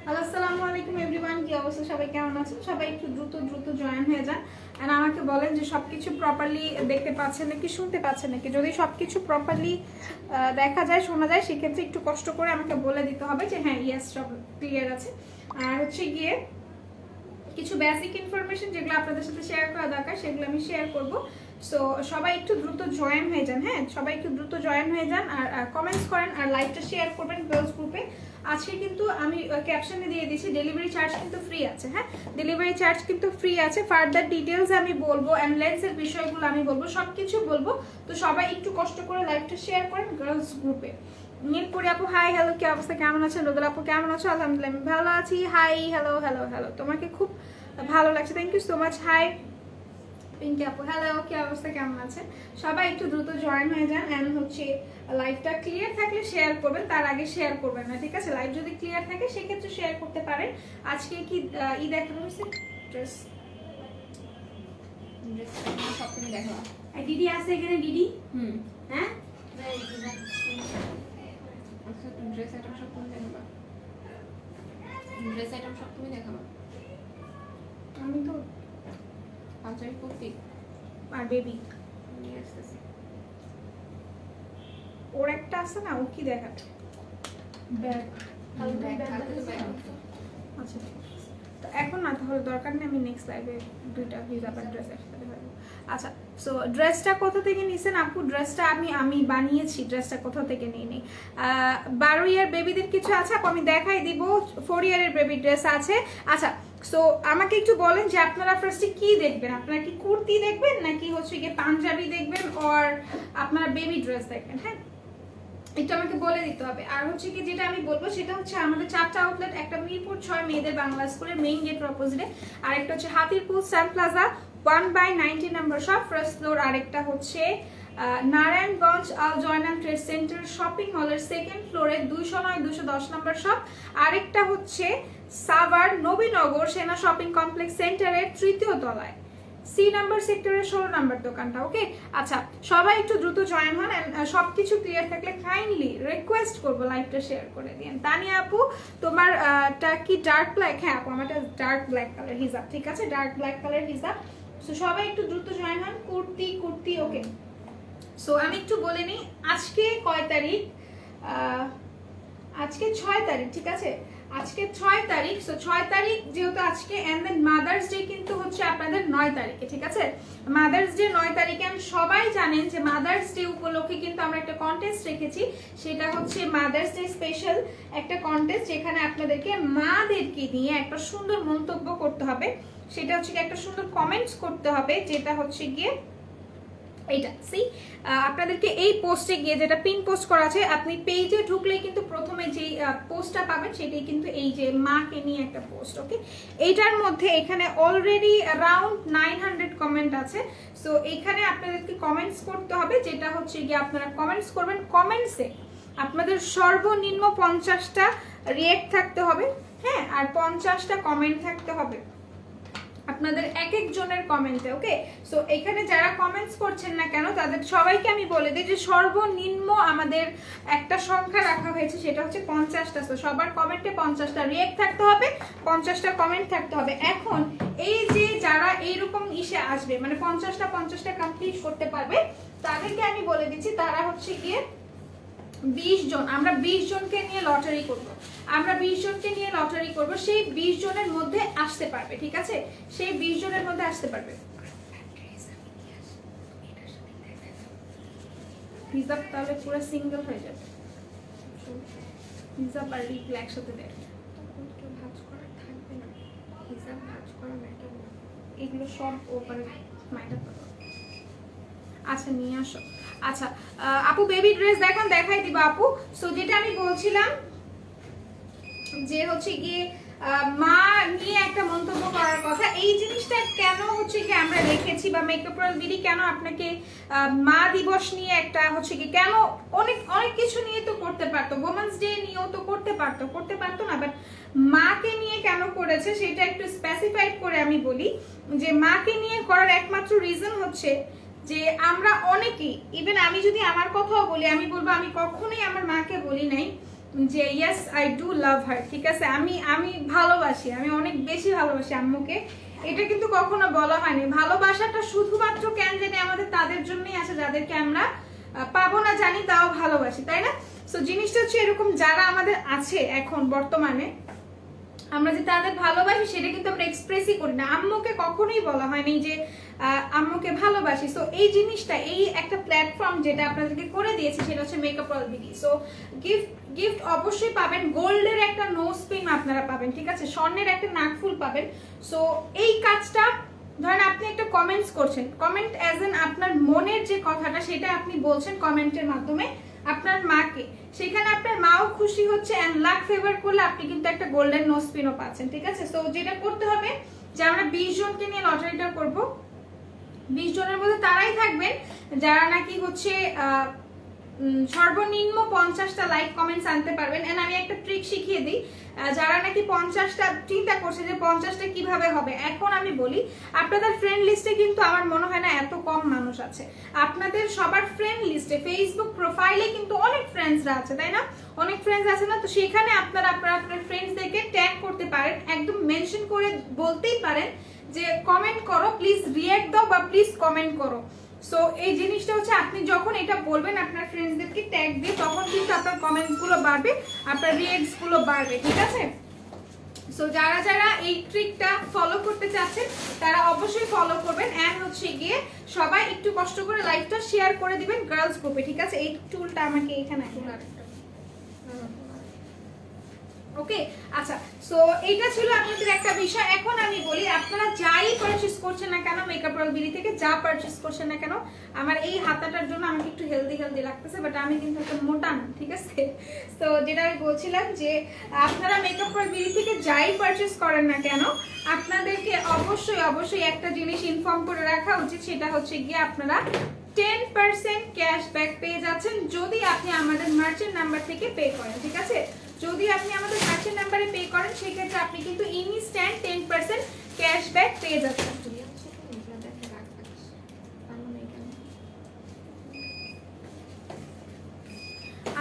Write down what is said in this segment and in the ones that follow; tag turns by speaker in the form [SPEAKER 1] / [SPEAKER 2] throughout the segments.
[SPEAKER 1] Hello, আসসালামু আলাইকুম everyone. কি অবস্থা, সবাই কেমন আছেন? সবাই একটু দ্রুত দ্রুত জয়েন হয়ে যান এন্ড আমাকে বলেন যে সবকিছু প্রপারলি দেখতে পাচ্ছেন নাকি, শুনতে পাচ্ছেন নাকি। যদি সবকিছু প্রপারলি দেখা যায়, শোনা যায়, সেক্ষেত্রে একটু কষ্ট করে আমাকে বলে দিতে হবে যে হ্যাঁ ইয়েস সব ক্লিয়ার আছে। আর হচ্ছে গিয়ে কিছু বেসিক ইনফরমেশন যেগুলো আপনাদের সাথে শেয়ার করা দরকার সেগুলো আমি শেয়ার করব। সো সবাই একটু দ্রুত জয়েন হয়ে যান। হ্যাঁ, সবাই একটু দ্রুত জয়েন হয়ে যান আর কমেন্টস করেন আর লাইভটা শেয়ার করবেন গার্লস গ্রুপে। আজকে কিন্তু আমি ক্যাপশনে দিয়ে দিয়েছি ডেলিভারি চার্জ কিন্তু ফ্রি আছে। হ্যাঁ, ডেলিভারি চার্জ কিন্তু ফ্রি আছে। ফার্দার ডিটেলস আমি বলবো অ্যান্ড লেন্সের বিষয়গুলো আমি বলবো, সব কিছু বলবো। তো সবাই একটু কষ্ট করে লাইভটা শেয়ার করেন গার্লস গ্রুপে। নীলপুরি আপু হাই, হ্যালো, কি অবস্থা, কেমন আছেন? রোদেল আপু কেমন আছো? আলহামদুলিল্লাহ আমি ভালো আছি। হাই, হ্যালো হ্যালো হ্যালো, তোমাকে খুব ভালো লাগছে, thank you so much. Hi Pinky আপু, হ্যালো, কি অবস্থা, কেমন আছেন? সবাই একটু দ্রুত জয়েন হয়ে যান অ্যান্ড হচ্ছে লাইভটা ক্লিয়ার থাকলে শেয়ার করবেন, তার আগে শেয়ার করবেন না, ঠিক আছে? লাইভ যদি ক্লিয়ার থাকে সেক্ষেত্রে শেয়ার করতে পারেন। আজকে কি ই দেখানো হয়েছে? ড্রেস
[SPEAKER 2] সব তুমি দেখো।
[SPEAKER 1] দিদি আছে এখানে, দিদি। হ্যাঁ,
[SPEAKER 2] আচ্ছা, ড্রেস আইটেম সব তুমি দেখাবা। ড্রেস আইটেম সব তুমি দেখাবা।
[SPEAKER 1] আমি তো
[SPEAKER 2] পাঞ্জাবি কুর্তি
[SPEAKER 1] আর বেবি
[SPEAKER 2] নিয়ে আসতেছি।
[SPEAKER 1] ওর একটা আছে না, ও কি দেখাবে? ব্যাগ। আচ্ছা ঠিক আছে। তো এখন না, তাহলে দরকার নেই, আমি নেক্সট লাইভে দুইটা হিজাব আর ড্রেস একসাথে দেখাবো। আচ্ছা, সো ড্রেসটা কোথা থেকে নিছেন আপু? ড্রেসটা আমি বানিয়েছি। ড্রেসটা কোথা থেকে নিই নি? 12 ইয়ার বেবিদের কিছু আছে আপু, আমি দেখাই দিব। 4 ইয়ারের বেবি ড্রেস আছে। আচ্ছা, সো আমাকে একটু বলেন যে আপনারা ফার্স্টে কি দেখবেন? আপনারা কি কুর্তি দেখবেন নাকি হচ্ছে গিয়ে পাঞ্জাবি দেখবেন, আর আপনারা বেবি ড্রেস দেখবেন? হ্যাঁ, এটা আমাকে বলে দিতে হবে। আর হচ্ছে কি, যেটা আমি বলবো সেটা হচ্ছে আমাদের 4টা আউটলেট, একটা মিরপুর 6 মেয়েদের বাংলা স্কুলের মেইন গেটের অপোজিটে, আরেকটা হচ্ছে Hatirpul sun plaza 1/90 number shop first floor, আরেকটা হচ্ছে Narayanganj Al Joynal trade center shopping মলের সেকেন্ড ফ্লোরে 209-210 নাম্বার শপ, আরেকটা হচ্ছে সাভার নবীনগর সেনা শপিং কমপ্লেক্স সেন্টারের 3য় তলায় সি নাম্বার সেক্টরের 16 নাম্বার দোকানটা। ওকে, আচ্ছা, সবাই একটু দ্রুত জয়েন হন। সবকিছু ক্লিয়ার থাকলে কাইন্ডলি রিকোয়েস্ট করবো লাইভটা শেয়ার করে দিন। তানিয়া আপু, তোমার টা কি ডার্ক ব্ল্যাক? হ্যাঁ আপু, আমারটা ডার্ক ব্ল্যাক কালার হিজাব, ঠিক আছে, ডার্ক ব্ল্যাক কালার হিজাব। সো সবাই একটু দ্রুত জয়েন হন। কুর্তি কুর্তি, ওকে। সো আমি একটু বলে নিই, আজকে কয় তারিখ? আজকে 6 তারিখ, ঠিক আছে, আজকে 6 তারিখ। সো 6 তারিখ যেহেতু আজকে, এন্ড দেন মাদার্স ডে কিন্তু হচ্ছে আপনাদের 9 তারিখে, ঠিক আছে? মাদার্স ডে 9 তারিখে। আমি সবাই জানেন যে মাদার্স ডে উপলক্ষে কিন্তু আমরা একটা কন্টেস্ট রেখেছি। সেটা হচ্ছে মাদার্স ডে স্পেশাল একটা কন্টেস্ট, যেখানে আপনাদেরকে মাদেরকে নিয়ে একটা সুন্দর মন্তব্য করতে হবে। সেটা হচ্ছে একটা সুন্দর কমেন্টস করতে হবে, যেটা হচ্ছে গিয়ে এইটা সি আপনাদেরকে এই পোস্টে গিয়ে, যেটা পিন পোস্ট করা আছে, আপনি পেজে ঢুকলেই কিন্তু প্রথমে যে পোস্টটা পাবেন সেটাই কিন্তু এই যে মাকে নিয়ে একটা পোস্ট। ওকে, এইটার মধ্যে এখানে অলরেডি অ্যারাউন্ড 900 কমেন্ট আছে। সো এখানে আপনাদেরকে কমেন্টস করতে হবে, যেটা হচ্ছে গিয়ে আপনারা কমেন্টস করবেন। কমেন্টসে আপনাদের সর্বনিম্ন 50টা রিয়েক্ট থাকতে হবে, হ্যাঁ, আর 50টা কমেন্ট থাকতে হবে আপনাদের এক একজনের কমেন্টে। ওকে, সো এখানে যারা কমেন্টস করছেন না কেন, তাদের সবাইকে আমি বলে দিই যে সর্বনিম্ন আমাদের একটা সংখ্যা রাখা হয়েছে, সেটা হচ্ছে 50টা। তো সবার কমেন্টে 50টা রিয়েক্ট থাকতে হবে, 50টা কমেন্ট থাকতে হবে। এখন এই যে যারা এইরকম ইসে আসবে, মানে 50টা কমপ্লিট করতে পারবে, তাদেরকে আমি বলে দিচ্ছি, তারা হচ্ছে গিয়ে 20 জন, আমরা 20 জনকে নিয়ে লটারি করব। আমরা 20 জনকে নিয়ে লটারি করব, সেই 20 জনের মধ্যে আসতে পারবে, ঠিক আছে? সেই 20 জনের মধ্যে আসতে পারবে। হিজাব তাহলে পুরো সিঙ্গেল হয়ে যাবে, হিজাব আর রিপ্লাই একসাথে দেয়,
[SPEAKER 2] তখন ভাঁজ করা থাকবে না। হিসাব ভাঁজ করা ম্যাটার না।
[SPEAKER 1] এগুলো সব ওপরে মাইটা পাবো। আচ্ছা নিয়ে আসো। আচ্ছা আপু, বেবি ড্রেস দেখান, দেখাই দিব আপু। সো যেটা আমি বলছিলাম যে হচ্ছে গিয়ে মা নিয়ে একটা মন্তব্য করার কথা, এই জিনিসটা কেন হচ্ছে কি আমরা রেখেছি, বা মেকআপ দিদি কেন আপনাকে মা দিবস নিয়ে একটা হচ্ছে কি, কেন অনেক অনেক কিছু নিয়ে তো করতে পারতো, ওমেন্স ডে নিয়েও তো করতে পারতো না, বাট মাকে নিয়ে কেন করেছে সেটা একটু স্পেসিফাইড করে আমি বলি। যে মাকে নিয়ে করার একমাত্র রিজন হচ্ছে যে আমরা অনেকেই, ইভেন আমি যদি আমার কথাও বলি, আমি বলবো আমি কখনোই আমার মাকে বলি নাই যে ইয়েস আই ডু লাভ হার, ঠিক আছে, আমি ভালোবাসি, আমি অনেক বেশি ভালোবাসি আম্মুকে। এটা কিন্তু কখনো বলা হয়নি। ভালোবাসাটা শুধুমাত্র কেন জানি আমাদের তাদের জন্যই আসে যাদেরকে আমরা পাবো না জানি, তাও ভালোবাসি, তাই না? সো জিনিসটা হচ্ছে এরকম, যারা আমাদের আছে এখন বর্তমানে, আমরা যে তাদের ভালোবাসি সেটা কিন্তু আমরা এক্সপ্রেসই করি না। আম্মুকে কখনোই বলা হয়নি যে আম্মুকে ভালোবাসি। সো এই জিনিসটা, এই একটা প্ল্যাটফর্ম যেটা আপনাদেরকে করে দিয়েছে সেটা হচ্ছে makeup world BD. So gift অবশ্যই পাবেন, গোল্ডের একটা নোজ পিন আপনারা পাবেন, ঠিক আছে, স্বর্ণের একটা নাকফুল পাবেন। সো এই কাজটা ধরেন আপনি একটা কমেন্টস করছেন, কমেন্ট অ্যাজ এন আপনার মনের যে কথাটা সেটা আপনি বলছেন কমেন্টের মাধ্যমে আপনার মাকে, সেখানে আপনার মাও খুশি হচ্ছে, এন্ড লাক ফেভার করলে আপনি কিন্তু একটা গোল্ডেন নোজ পিনও পাচ্ছেন, ঠিক আছে। সো যেটা করতে হবে যে আমরা 20 জনকে নিয়ে লটারিটা করব। 20 জনের মধ্যে তারাই থাকবেন যারা নাকি হচ্ছে সর্বনিম্ন 50টা লাইক কমেন্টস আনতে পারবেন। এন্ড আমি একটা ট্রিক শিখিয়ে দিই, যারা নাকি 50টা চিন্তা করছে যে 50টা কিভাবে হবে, এখন আমি বলি আপনাদের ফ্রেন্ড লিস্টে কিন্তু আমার মনে হয় না এত কম মানুষ আছে। আপনাদের সবার ফ্রেন্ড লিস্টে, ফেসবুক প্রোফাইলে কিন্তু অনেক ফ্রেন্ডসরা আছে, তাই না? অনেক ফ্রেন্ডস আছে না? তো সেখানে আপনারা আপনার ফ্রেন্ডসদেরকে ট্যাগ করতে পারেন, একদম মেনশন করে বলতেই পারেন যে কমেন্ট করো প্লিজ, রিঅ্যাক্ট দাও বা প্লিজ কমেন্ট করো। সো এই জিনিসটা হচ্ছে আপনি যখন এটা বলবেন আপনার ফ্রেন্ডসদেরকে ট্যাগ দিয়ে, তখন কিন্তু আপনার কমেন্টস গুলো বাড়বে, আপনার রিঅ্যাক্টস গুলো বাড়বে, ঠিক আছে। সো যারা যারা এই ট্রিকটা ফলো করতে চাচ্ছেন তারা অবশ্যই ফলো করবেন। এন্ড হচ্ছে গিয়ে সবাই একটু কষ্ট করে লাইভটা শেয়ার করে দিবেন গার্লস গ্রুপে, ঠিক আছে। এই টুলটা আমাকে এখানে ওকে। আচ্ছা, সো এইটা ছিল আপনাদের একটা বিষয়। এখন আমি বলি, আপনারা যাই পারচেজ করছেন না কেন মেকআপ ওয়ার্ল্ড বিডি থেকে, যা পারচেজ করছেন না কেন, আমার এই হাতাটার জন্য আমাকে একটু হেলদি লাগতেছে, বাট আমি কিন্তু একটা মোটা না, ঠিক আছে। তো যেটা আমি বলছিলাম যে আপনারা মেকআপ ওয়ার্ল্ড বিডি থেকে যাই পারচেজ করেন না কেন, আপনাদেরকে অবশ্যই একটা জিনিস ইনফর্ম করে রাখা উচিত, সেটা হচ্ছে গিয়ে আপনারা 10% ক্যাশব্যাক পেয়ে যাচ্ছেন যদি আপনি আমাদের মার্চেন্ট নাম্বার থেকে পে করেন, ঠিক আছে। যদি আপনি আমাদের মার্চেন্ট নাম্বারে পে করেন সেক্ষেত্রে আপনি কিন্তু ইনস্ট্যান্ট 10% ক্যাশব্যাক পেয়ে যাচ্ছেন।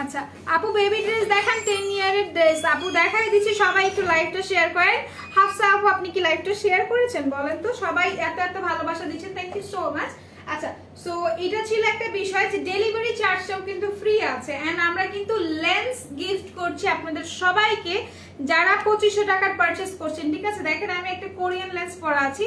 [SPEAKER 1] আচ্ছা আপু, বেবি ড্রেস দেখান, 10 ইয়ারের ড্রেস আপু দেখাই দিচ্ছি। সবাই একটু লাইভটা শেয়ার করেন। হাফসা আপু, আপনি কি লাইভটা শেয়ার করেছেন বলেন তো? সবাই এত ভালোবাসা দিচ্ছেন, থ্যাংক ইউ সো মাচ। আচ্ছা, সো এটা ছিল একটা বিষয় যে ডেলিভারি চার্জটাও কিন্তু ফ্রি আছে। এন্ড আমরা কিন্তু লেন্স গিফট করছি আপনাদের সবাইকে যারা 2500 টাকার পারচেস করছেন, ঠিক আছে। দেখেন আমি একটা কোরিয়ান লেন্স পরা আছি,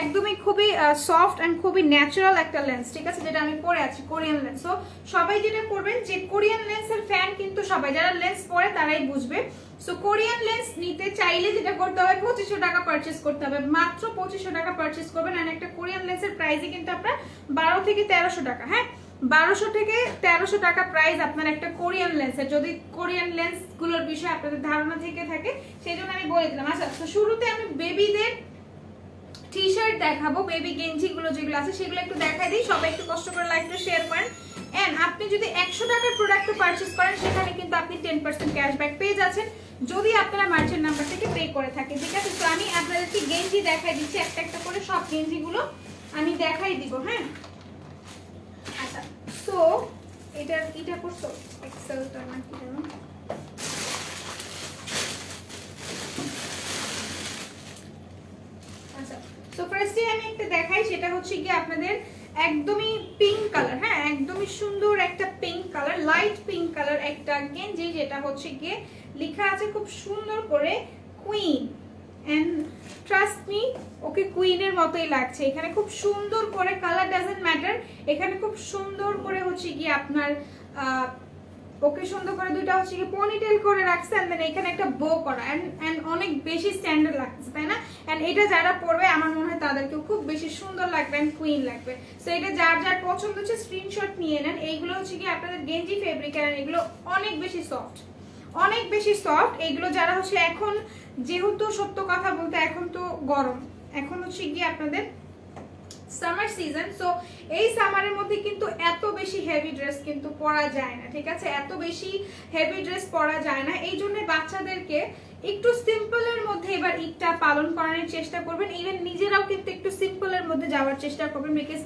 [SPEAKER 1] একদমই খুবই সফট এন্ড খুবই ন্যাচারাল একটা লেন্স, ঠিক আছে, যেটা আমি পরে আছি কোরিয়ান লেন্স। সো সবাই যেটা করবেন যে কোরিয়ান লেন্সের ফ্যান কিন্তু সবাই যারা লেন্স পরে তারাই বুঝবে। সো কোরিয়ান লেন্স নিতে চাইলে যেটা করতে হবে 2500 টাকা পারচেস করতে হবে, মাত্র 2500 টাকা পারচেস করবেন। আর একটা কোরিয়ান লেন্সের প্রাইসই কিন্তু আপনার 12 থেকে 1300 টাকা, হ্যাঁ 1200 থেকে 1300 টাকা প্রাইস আপনার একটা কোরিয়ান লেন্সের। যদি কোরিয়ান লেন্স গুলোর বিষয়ে আপনাদের ধারণা থেকে থাকে সেই জন্য আমি বলে দিলাম। আচ্ছা, তো শুরুতে আমি বেবিদের টি শার্ট দেখাবো, বেবি গেঞ্জি গুলো যেগুলো আছে সেগুলো একটু দেখাই দিই। সবাই একটু কষ্ট করে লাইভটা শেয়ার করেন। এন্ড আপনি যদি 100 টাকার প্রোডাক্ট পারচেস করেন সেখানে কিন্তু আপনি 10% ক্যাশব্যাক পেয়ে যাচ্ছেন যদি আপনারা মার্চেন্ট নাম্বার থেকে পে করে থাকেন, ঠিক আছে। তো আমি আপনাদেরকে গেঞ্জি দেখাই দিচ্ছি একটা একটা করে, সব গেঞ্জি গুলো আমি দেখাই দিব, হ্যাঁ। আচ্ছা, সো এটা করছো এক্সেলটা নাকি যেন, আচ্ছা। সো ফার্স্টে আমি একটা দেখাই, সেটা হচ্ছে কি আপনাদের একদমই পিঙ্ক কালার, হ্যাঁ একদমই সুন্দর একটা pink colour, light pink colour একটা গেঞ্জি, যেটা হচ্ছে গিয়ে লেখা আছে খুব সুন্দর করে কুইন। এন্ড ট্রাস্ট মি, ওকে কুইনের মতোই লাগছে। এখানে খুব সুন্দর করে, কালার ডাজন্ট ম্যাটার, এখানে খুব সুন্দর করে হচ্ছে গিয়ে আপনার ওকে সুন্দর করে দুইটা হচ্ছে কি পনিটেল করে রাখছে। এন্ড দেন এখানে একটা বো করা, এন্ড অনেক বেশি স্ট্যান্ডার্ড লাগছে, তাই না? এন্ড এটা যারা পরবে আমার মনে হয় তাদেরকেও খুব বেশি সুন্দর লাগবে এন্ড কুইন লাগবে। সো এটা যার যার পছন্দ হচ্ছে স্ক্রিনশট নিয়ে নেন। এইগুলো হচ্ছে কি আপনাদের গেঞ্জি ফেব্রিক, আর এগুলো অনেক বেশি সফট, অনেক বেশি সফট। এইগুলো যারা হচ্ছে এখন, যেহেতু সত্য কথা বলতে এখন তো গরম, এখন হচ্ছে গিয়ে আপনাদের সামার সিজন। সো এই সামারের মধ্যে কিন্তু এত বেশি হেভি ড্রেস কিন্তু পরা যায় না, ঠিক আছে, এত বেশি হেভি ড্রেস পরা যায় না। এই জন্য বাচ্চাদেরকে একটু সিম্পলের মধ্যে এবার ঈদটা পালন করানোর চেষ্টা করবেন। ইভেন নিজেরাও কিন্তু একটু সিম্পলের মধ্যে যাওয়ার চেষ্টা করবেন, বিকজ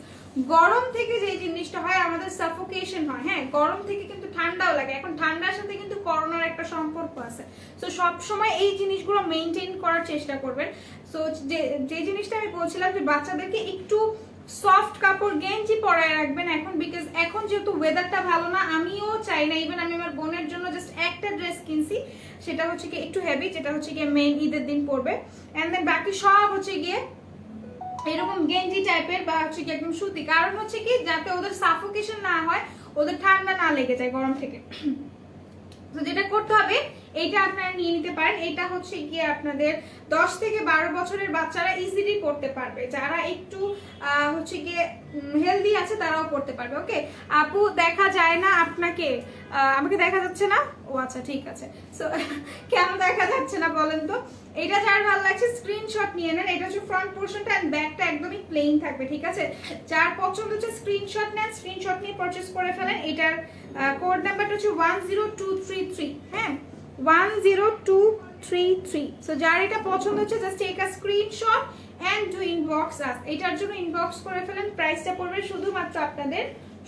[SPEAKER 1] গরম থেকে যে জিনিসটা হয় আমাদের সাফোকেশন হয়, হ্যাঁ গরম থেকে কিন্তু ঠান্ডাও লাগে। এখন ঠান্ডার সাথে কিন্তু করোনার একটা একটা সম্পর্ক আছে। সো সবসময় এই জিনিসগুলো মেনটেন করার চেষ্টা করবেন। সো যে জিনিসটা আমি বলছিলাম যে বাচ্চাদেরকে একটু সফট কাপড় গেঞ্জি পরায় রাখবেন এখন, বিকজ এখন যেহেতু ওয়েদারটা ভালো না, আমিও চাই না, ইভেন আমি আমার বোনের জন্য জাস্ট একটা ড্রেস কিনছি, সেটা হচ্ছে কি একটু হেভি, যেটা হচ্ছে গিয়ে মেইন ঈদের দিন পরবে, এন্ড দেন বাকি সব হচ্ছে গিয়ে এরকম গেঞ্জি টাইপের বা হচ্ছে কি একদম সুতি, কারণ হচ্ছে কি যাতে ওদের সাফোকেশন না হয়, ওদের ঠান্ডা না লেগে যায় গরম থেকে। তো যেটা করতে হবে এইটা আপনারা নিয়ে নিতে পারেন। এটা হচ্ছে গিয়ে আপনাদের 10 থেকে 12 বছরের বাচ্চারা ইজিলি পড়তে পারবে, যারা একটু হচ্ছে গিয়ে হেলদি আছে তারাও পড়তে পারবে। ওকে আপু দেখা যায় না আপনাকে, আমাকে দেখা যাচ্ছে না? ও আচ্ছা ঠিক আছে। সো কেন দেখা যাচ্ছে না বলেন তো? এটা যার ভালো লাগছে স্ক্রিনশট নিয়ে নেন। এটা হচ্ছে ফ্রন্ট পোর্শনটা এন্ড ব্যাকটা একদমই প্লেন থাকবে, ঠিক আছে? যার পছন্দ হচ্ছে স্ক্রিনশট নেন, স্ক্রিনশট নিয়ে পারচেজ করে ফেলেন। এটার কোড নাম্বারটা হচ্ছে 10233। হ্যাঁ 10233। সো যার এটা পছন্দ হচ্ছে just take a screenshot and do inbox us. এটার জন্য ইনবক্স করে ফেলেন। প্রাইসটা পড়বে শুধুমাত্র আপনাদের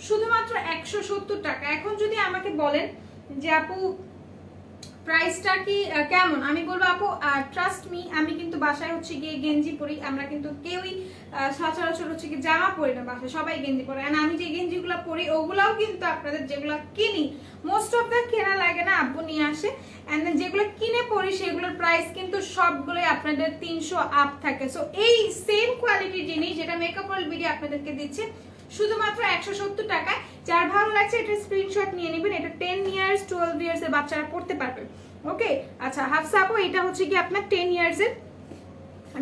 [SPEAKER 1] 170 টাকা। এখন যদি আমাকে বলেন যে আপু প্রাইসটা কি কেমন, আমি বলবো আপু ট্রাস্ট মি, আমি কিন্তু বাসায় হচ্ছে গিয়ে গেঞ্জি পরি, আমরা কিন্তু কেউই সচরাচর হচ্ছে কি জামা পরি না, বাসায় সবাই গেঞ্জি পরে। আর আমি যে গেঞ্জিগুলো পরি ওগুলাও কিন্তু আপনাদের যেগুলো কিনি মোস্ট অফ দ্য কেনা লাগে না, আব্বু নিয়ে আসে। এন্ড দেন যেগুলো কিনে পরি সেগুলোর প্রাইস কিন্তু সবগুলোই আপনাদের 300 আপ থাকে। সো এই সেম কোয়ালিটির জিনিস যেটা মেকআপ ওয়ার্ল্ড বিডি আপনাদেরকে দিচ্ছে শুধুমাত্র 170 টাকায়। যার ভালো লাগছে এটা স্ক্রিনশট নিয়ে নেবেন। এটা 10 ইয়ার্স 12 ইয়ার্স এর বাচ্চারা পড়তে পারবে। ওকে আচ্ছা হাফসা আপু এটা হচ্ছে কি আপনার 10 ইয়ার্স এর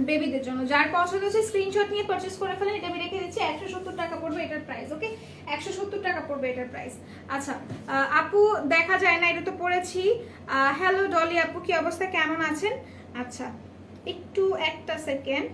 [SPEAKER 1] বেবিদের জন্য। যার পছন্দ হচ্ছে স্ক্রিনশট নিয়ে পারচেজ করে ফেলেন। এটা আমি রেখে দিচ্ছি 170 টাকা পড়বে এটার প্রাইস। ওকে 170 টাকা পড়বে এটার প্রাইস। আচ্ছা আপু দেখা যায় না, এটা তো পড়েছি। হ্যালো ডলি আপু কি অবস্থা, কেমন আছেন? আচ্ছা একটু একটা সেকেন্ড।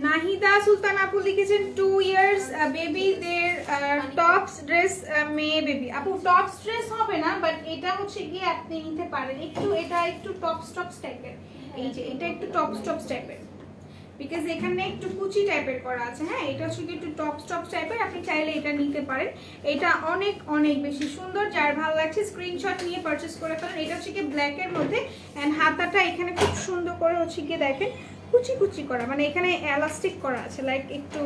[SPEAKER 1] নাহিদা সুলতান আপু লিখেছেন 2 ইয়ার্স বেবিদের টপস ড্রেস মেয়ে বেবি। আপু টপস ড্রেস হবে না, বাট এটা হচ্ছে গিয়ে আপনি নিতে পারেন একটু, এটা একটু টপস টাইপের। এই যে এটা একটু টপস টাইপের, বিকজ এখানে একটু কুচি টাইপের করা আছে। হ্যাঁ এটা হচ্ছে কি একটু টপস টাইপের, আপনি চাইলে এটা নিতে পারেন। এটা অনেক অনেক বেশি সুন্দর। যার ভালো লাগছে স্ক্রিনশট নিয়ে পারচেজ করে ফেলেন। এটা হচ্ছে কি ব্ল্যাক এর মধ্যে এন্ড হাতাটা এখানে খুব সুন্দর করে হচ্ছে গিয়ে দেখেন কুচি করা, মানে এখানে এলাস্টিক করা আছে, লাইক একটু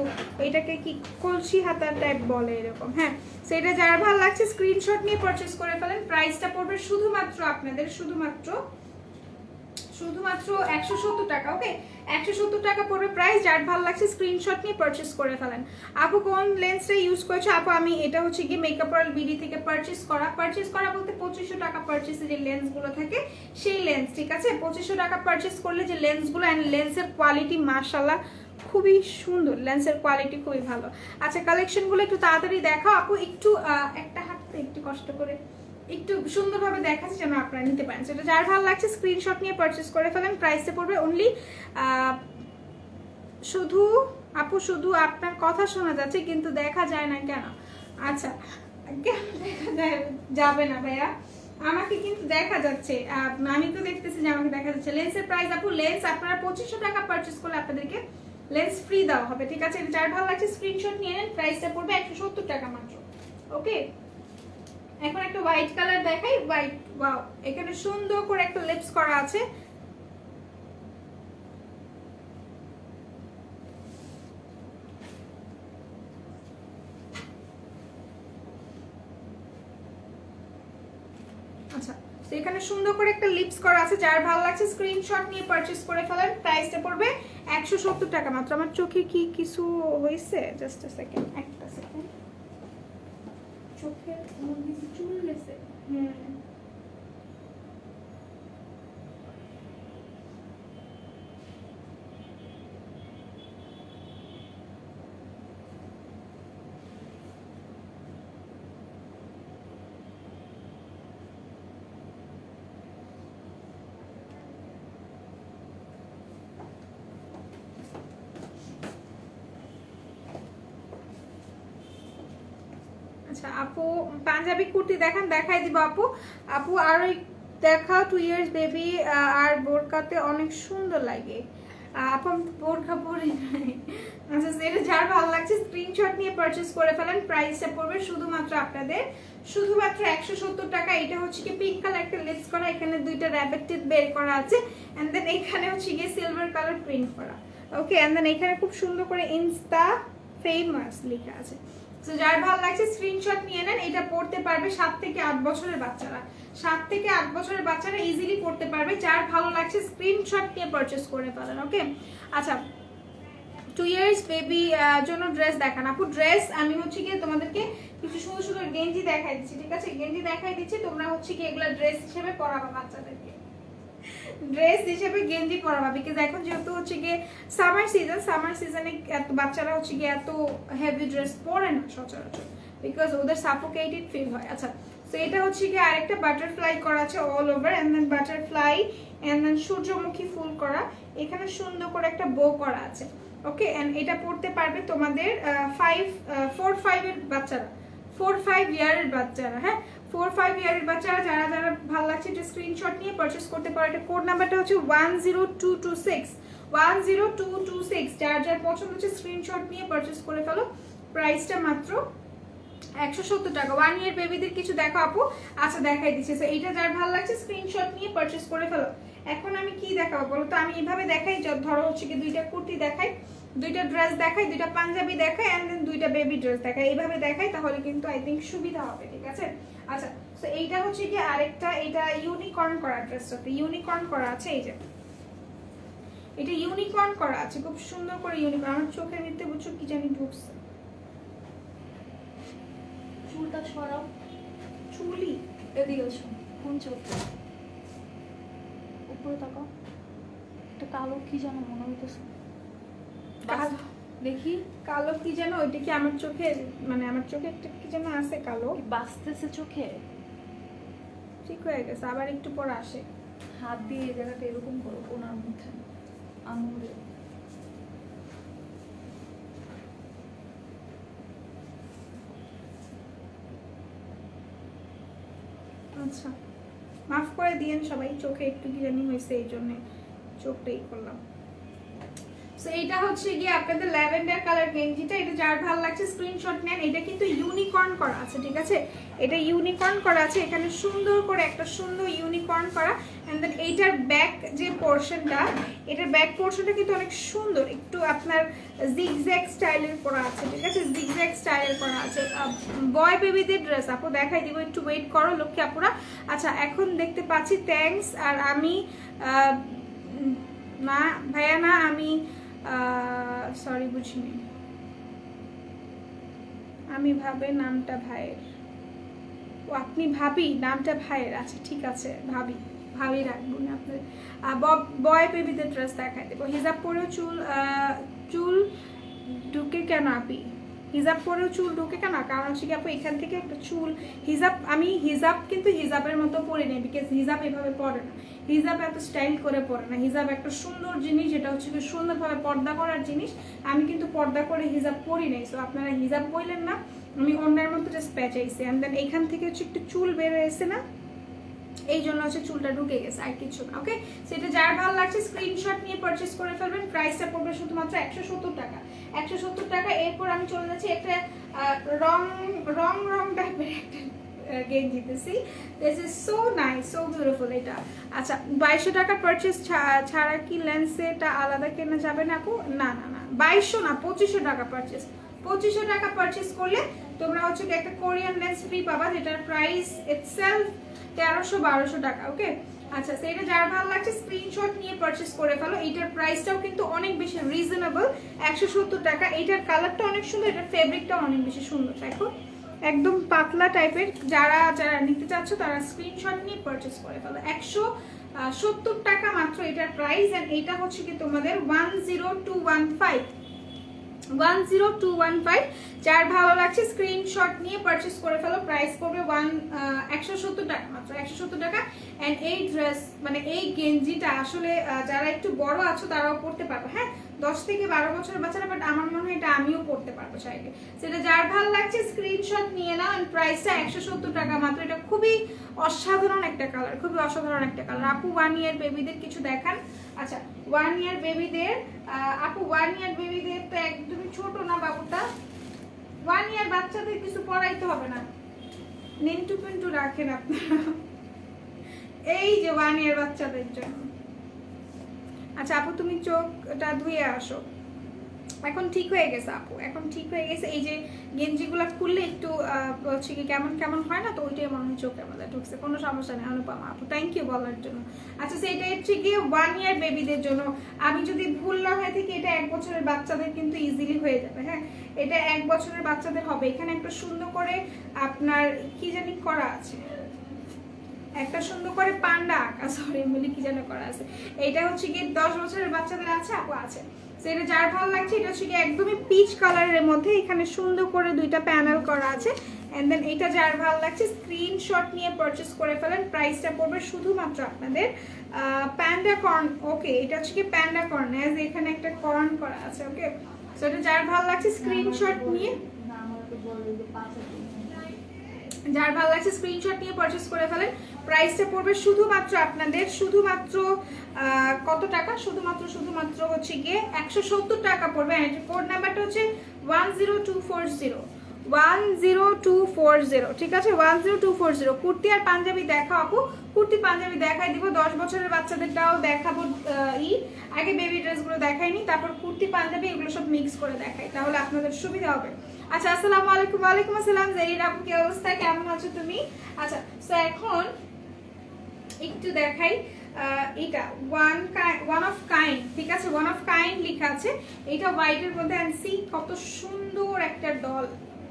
[SPEAKER 1] এটাকে কি কলসি হাতা টাইপ বলে এরকম। হ্যাঁ সেটা যার ভালো লাগছে স্ক্রিনশট নিয়ে পারচেজ করে ফেলেন। প্রাইসটা পড়বে শুধুমাত্র আপনাদের শুধুমাত্র 170 টাকা। ওকে 170 টাকা পড়বে প্রাইস। যার ভালো লাগছে স্ক্রিনশট নিয়ে পারচেজ করে ফেলেন। আপু কোন লেন্সটা ইউজ করেছো? আপু আমি এটা হচ্ছে কি মেকআপ ওয়ার্ল্ড বিডি থেকে পারচেজ করা বলতে 2500 টাকা পারচেজে যে লেন্সগুলো থাকে সেই লেন্স, ঠিক আছে? 2500 টাকা পারচেজ করলে যে লেন্সগুলো এন্ড লেন্সের কোয়ালিটি মাশাআল্লাহ খুবই সুন্দর, লেন্সের কোয়ালিটি খুবই ভালো। আচ্ছা কালেকশনগুলো একটু তাড়াতাড়ি দেখাও আপু, একটু একটা হাতে একটু কষ্ট করে একটু সুন্দরভাবে দেখাচ্ছি যেন আপনারা নিতে পারেন। সেটা যার ভালো লাগছে স্ক্রিনশট নিয়ে পারচেজ করে ফেলেন। প্রাইসে পড়বে অনলি শুধু আপু শুধু আপনার কথা শোনা যাচ্ছে কিন্তু দেখা যায় না কেন? আচ্ছা কেন দেখা যাবে না ভাইয়া, আমাকে কিন্তু দেখা যাচ্ছে, আমি তো দেখতেছি যে আমাকে দেখা যাচ্ছে। লেন্সের প্রাইস আপু, লেন্স আপনারা 2500 টাকা পারচেজ করলে আপনাদেরকে লেন্স ফ্রি দেওয়া হবে, ঠিক আছে? যার ভালো লাগছে স্ক্রিনশট নিয়ে নেন। প্রাইসটা পড়বে 170 টাকা মাত্র। ওকে এখন একটা হোয়াইট কালার দেখাই। হোয়াইট, ওয়াও এখানে সুন্দর করে একটা লিপস করা আছে। আচ্ছা তো এখানে সুন্দর করে একটা লিপস করা আছে। যার ভালো লাগছে স্ক্রিনশট নিয়ে পারচেজ করে ফেলেন। প্রাইসটা পড়বে 170 টাকা মাত্র। আমার চোখে কি কিছু হয়েছে? জাস্ট আ সেকেন্ড, একটা সেকেন্ড। চোখের মধ্যে কি চুল গেছে? আচ্ছা আপু পাঞ্জাবি কুর্তি দেখান, দেখাই দিব আপু। আপু আরো দেখা 2 ইয়ার্স বেবি আর বোরকাতে অনেক সুন্দর লাগে। আপন বোরকা পরে নাই। আচ্ছা এটা যার ভালো লাগছে স্ক্রিনশট নিয়ে পারচেজ করে ফেলেন। প্রাইসটা পড়বে শুধুমাত্র আপনাদের 170 টাকা। এটা হচ্ছে কি পিঙ্ক কালার একটা লেস করা, এখানে দুইটা র‍্যাবিট টিথ বের করা আছে, এন্ড দেন এখানে হচ্ছে গিয়ে সিলভার কালার প্রিন্ট করা। ওকে, এন্ড দেন এখানে খুব সুন্দর করে ইনস্টা ফেমাস লেখা আছে। তো যার ভালো লাগছে স্ক্রিনশট নিয়ে নেন। এটা পড়তে পারবে 7 থেকে 8 বছরের বাচ্চারা, 7 থেকে 8 বছরের বাচ্চারা ইজিলি পড়তে পারবে। যার ভালো লাগছে স্ক্রিনশট নিয়ে পারচেজ করে ফেলেন। ওকে, আচ্ছা 2 ইয়ার্স বেবি জন্য ড্রেস দেখান আপু। ড্রেস আমি হচ্ছে গিয়ে তোমাদেরকে কিছু সুন্দর সুন্দর গেঞ্জি দেখাই দিচ্ছি, ঠিক আছে? গেঞ্জি দেখাই দিচ্ছি, তোমরা হচ্ছে কি এগুলা ড্রেস হিসেবে পরাবা বাচ্চাদেরকে, ড্রেস হিসেবে গেঞ্জি পরাবা। বিকজ এখন যেহেতু হচ্ছে গিয়ে সামার সিজনে এত বাচ্চারা হচ্ছে গিয়ে এত হেভি ড্রেস পরে না সচরাচর, বিকজ ওদের সাফোকেটেড ফিল হয়। আচ্ছা, তো এটা হচ্ছে গিয়ে আরেকটা বাটারফ্লাই করা আছে all over, and then butterfly and then সূর্যমুখী ফুল করা, এখানে সুন্দর করে একটা বো করা আছে। ওকে, এন্ড এটা পড়তে পারবে তোমাদের 4-5 এর বাচ্চারা, 4-5 ইয়ারের বাচ্চারা। হ্যাঁ, 4-5 ইয়ারের বাচ্চারা যারা যারা ভালো লাগছে এটা স্ক্রিনশট নিয়ে পারচেজ করতে পারো। এটা কোড নাম্বারটা হচ্ছে 10226, 10226। যার যার পছন্দ হচ্ছে স্ক্রিনশট নিয়ে পারচেজ করে ফেলো। প্রাইসটা মাত্র 170 টাকা। 1 ইয়ার বেবিদের কিছু দেখো আপু। আচ্ছা দেখাই দিচ্ছি। তো এইটা যার ভালো লাগছে স্ক্রিনশট নিয়ে পারচেজ করে ফেলো। এখন আমি কি দেখাবো বলো তো? আমি এইভাবে দেখাই, ধরো হচ্ছে কি দুইটা কুর্তি দেখাই, দুইটা ড্রেস দেখাই, দুইটা পাঞ্জাবি দেখাই, এন্ড দেন দুইটা বেবি ড্রেস দেখাই। এইভাবে দেখাই, তাহলে কিন্তু আই থিঙ্ক সুবিধা হবে, ঠিক আছে? আচ্ছা, তো এইটা হচ্ছে কি আরেকটা, এটা ইউনিকর্ন করা ড্রেসটাতে ইউনিকর্ন করা আছে। এই যে এটা ইউনিকর্ন করা আছে, খুব সুন্দর করে ইউনিকর্ন। আমার চোখের ভিতরে বুঝছো কি জানি ঢুকছে।
[SPEAKER 3] চুলটা সরাও,
[SPEAKER 1] চুলি
[SPEAKER 3] এদিকে আসো। কোন চোখ? উপরে তাকাও। একটা কালো কি যেন মনে হইতেছে।
[SPEAKER 1] কালো,
[SPEAKER 3] দেখি
[SPEAKER 1] কালো কি যেন, ওইটা কি আমার চোখে, মানে আমার চোখে একটা কি যেন আছে কালো,
[SPEAKER 3] বাঁচতেছে চোখে।
[SPEAKER 1] ঠিক হয়ে গেছে, আবার একটু পর আসে।
[SPEAKER 3] হাত দিয়ে এই জায়গাটা এরকম করো, কোনার মধ্যে আঙুলে।
[SPEAKER 1] আচ্ছা, মাফ করে দিয়েন সবাই, চোখে একটু কি জানি হয়েছে, এই জন্য চোখটাই করলাম। সো এইটা হচ্ছে গিয়ে আপনাদের ল্যাভেন্ডার কালার গেঞ্জিটা। এটা যার ভালো লাগছে স্ক্রিনশট নেন। এটা কিন্তু ইউনিকর্ন করা আছে, ঠিক আছে? এটা ইউনিকর্ন করা আছে, এখানে সুন্দর করে একটা সুন্দর ইউনিকর্ন করা। এন্ড দেন এইটার ব্যাক যে পোর্শনটা, এটার ব্যাক পোর্শনটা কিন্তু অনেক সুন্দর, একটু আপনার জিগজ্যাগ স্টাইলের করা আছে, ঠিক আছে? জিগজ্যাগ স্টাইলের করা আছে। বয় বেবিদের ড্রেস আপু দেখাই দিব, একটু ওয়েট করো লক্ষ্মী আপুরা। আচ্ছা, এখন দেখতে পাচ্ছি থ্যাঙ্কস। আর আমি না ভাইয়া, না আমি সরি বুঝিনি, আমি ভাবে নামটা ভাইয়ের। ও আপনি ভাবি, নামটা ভাইয়ের। আচ্ছা ঠিক আছে, ভাবি ভাবি রাখবো না আপনার। বয় বেবিদের ড্রেস দেখাই দেবো। হিজাব পরেও চুল ঢুকে কেন আপি? হিজাব পরেও চুল ঢুকে কেন? কারণ হচ্ছে কি আপু, এখান থেকে একটা চুল হিজাব, আমি হিজাব কিন্তু হিজাবের মতো পরে নেই, বিকজ হিজাব এভাবে পরে না, হিজাব এত স্টাইল করে পরে না। হিজাব একটা সুন্দর জিনিস, যেটা হচ্ছে কি সুন্দরভাবে পর্দা করার জিনিস। আমি কিন্তু পর্দা করে হিজাব পরি নাই, সো আপনারা হিজাব বললেন না, আমি অন্যের মতো জাস্ট প্যাচাইছি। অ্যান্ড দেন এখান থেকে হচ্ছে একটু চুল বের হয়েছে না, এই জন্য হচ্ছে চুলটা ঢুকে গেছে, আর কিছু না। ওকে, সেটা যার ভালো লাগছে স্ক্রিনশট নিয়ে পারচেজ করে ফেলবেন। প্রাইসটা পড়বে শুধুমাত্র 170 টাকা, 170 টাকা। এরপর আমি চলে যাচ্ছি একটা রং টাইপের একটা গেঞ্জি দিতেছি। This is so nice, so beautiful এটা। আচ্ছা, 2200 টাকা পারচেজ ছাড়া কি লেন্সেটা আলাদা কেনা যাবে না আপু? না না না, 2200 না, 2500 টাকা পারচেজ। 2500 টাকা পারচেজ করলে তোমরা হচ্ছে একটা কোরিয়ান লেন্স ফ্রি পাবা, যেটার প্রাইস ইটসেলফ 1300-1200 টাকা। ওকে, আচ্ছা, সেটা যার ভালো লাগছে স্ক্রিনশট নিয়ে পারচেজ করে ফেলো। এইটার প্রাইসটাও কিন্তু অনেক বেশি রিজনেবল, 170 টাকা। এইটার কালারটা অনেক সুন্দর, এটার ফেব্রিকটা অনেক বেশি সুন্দর, দেখো একদম পাতলা টাইপের। যারা যারা নিতে চাচ্ছ তারা স্ক্রিনশট নিয়ে পারচেজ করে ফেলো। 170 টাকা মাত্র এটার প্রাইস। এন্ড এটা হচ্ছে কি তোমাদের 10215, 10215। যার ভালো লাগছে স্ক্রিনশট নিয়ে পারচেজ করে ফেলো। প্রাইস পড়বে 170 টাকা মাত্র, 170 টাকা। অ্যান্ড এই ড্রেস মানে এই গেঞ্জিটা আসলে যারা একটু বড় আছো তারাও পরতে পারবে, হ্যাঁ 10 থেকে 12 বছরের বাচ্চারা, বাট আমার মনে হয় এটা আমিও পরতে পারবো চাইলে। সেটা যার ভালো লাগছে স্ক্রিনশট নিয়ে নাও। অ্যান্ড প্রাইসটা 170 টাকা মাত্র। এটা খুবই অসাধারণ একটা কালার, খুবই অসাধারণ একটা কালার। আপু 1 ইয়ার বেবিদের কিছু দেখান। আচ্ছা 1 ইয়ার বেবিদের, আপু 1 ইয়ার বেবিদের তো একদমই ছোট না বাবুটা, 1 ইয়ার বাচ্চাদের কিছু পড়াইতে হবে না, নেন্টু পেন্টু রাখেন আপনারা। এই যে 1 ইয়ার বাচ্চাদের জন্য। আচ্ছা আপু তুমি চোখটা ধুয়ে আসো। এখন ঠিক হয়ে গেছে আপু, এখন ঠিক হয়ে গেছে। এই যে গেঞ্জিগুলো খুললে একটু হচ্ছে কি কেমন কেমন হয় না, তো ওইটাই মনে হয় চোখের মধ্যে ঢুকছে। কোনো সমস্যা নেই অনুপমা আপু, থ্যাংক ইউ বলার জন্য। আচ্ছা সেটা হচ্ছে গিয়ে 1 ইয়ার বেবিদের জন্য। আমি যদি ভুল না হয়ে থাকি এটা 1 বছরের বাচ্চাদের কিন্তু ইজিলি হয়ে যাবে, হ্যাঁ এটা 1 বছরের বাচ্চাদের হবে। এখানে একটা সুন্দর করে আপনার কি জানি করা আছে, একটা সুন্দর করে পান্ডা আঁকা, সরি বলি কি যেন করা আছে। এটা হচ্ছে কি 10 বছরের বাচ্চাদের আছে আপু, আছে। সেটা যার ভালো লাগছে, এটা হচ্ছে কি একদমই পিচ কালারের মধ্যে, এখানে সুন্দর করে 2টা প্যানেল করা আছে। এন্ড দেন এটা যার ভালো লাগছে স্ক্রিনশট নিয়ে পারচেজ করে ফেলেন। প্রাইসটা পড়বে শুধুমাত্র আপনাদের প্যান্ডা কর্ন। ওকে এটা হচ্ছে কি প্যান্ডা কর্ন, এজ এখানে একটা কর্ন করা আছে। ওকে সো এটা যার ভালো লাগছে স্ক্রিনশট নিয়ে, যার ভালো লাগছে স্ক্রিনশট নিয়ে পারচেজ করে ফেলেন। প্রাইসটা পড়বে শুধুমাত্র আপনাদের, শুধুমাত্র কত টাকা, শুধুমাত্র হচ্ছে গিয়ে 170 টাকা পড়বে। এন্ড কোড নাম্বারটা হচ্ছে 10240, 10240, ঠিক আছে 10240। কুর্তি আর পাঞ্জাবি দেখাও আপু, কুর্তি পাঞ্জাবি দেখাই দিব। 10 বছরের বাচ্চাদেরটাও দেখাবো, আগে বেবি ড্রেসগুলো দেখাইনি, তারপর কুর্তি পাঞ্জাবি এগুলো সব মিক্স করে দেখাই, তাহলে আপনাদের সুবিধা হবে। আচ্ছা আসসালামু আলাইকুম। ওয়ালাইকুম আসসালাম জেরিন আপু, কি অবস্থা, কেমন আছো তুমি? আচ্ছা সো এখন একটু দেখাই, এটা ওয়ান অফ কাইন্ড, ঠিক আছে ওয়ান অফ কাইন্ড লেখা আছে। এটা হোয়াইটের মধ্যে এন্ড সি কত সুন্দর একটা ডল,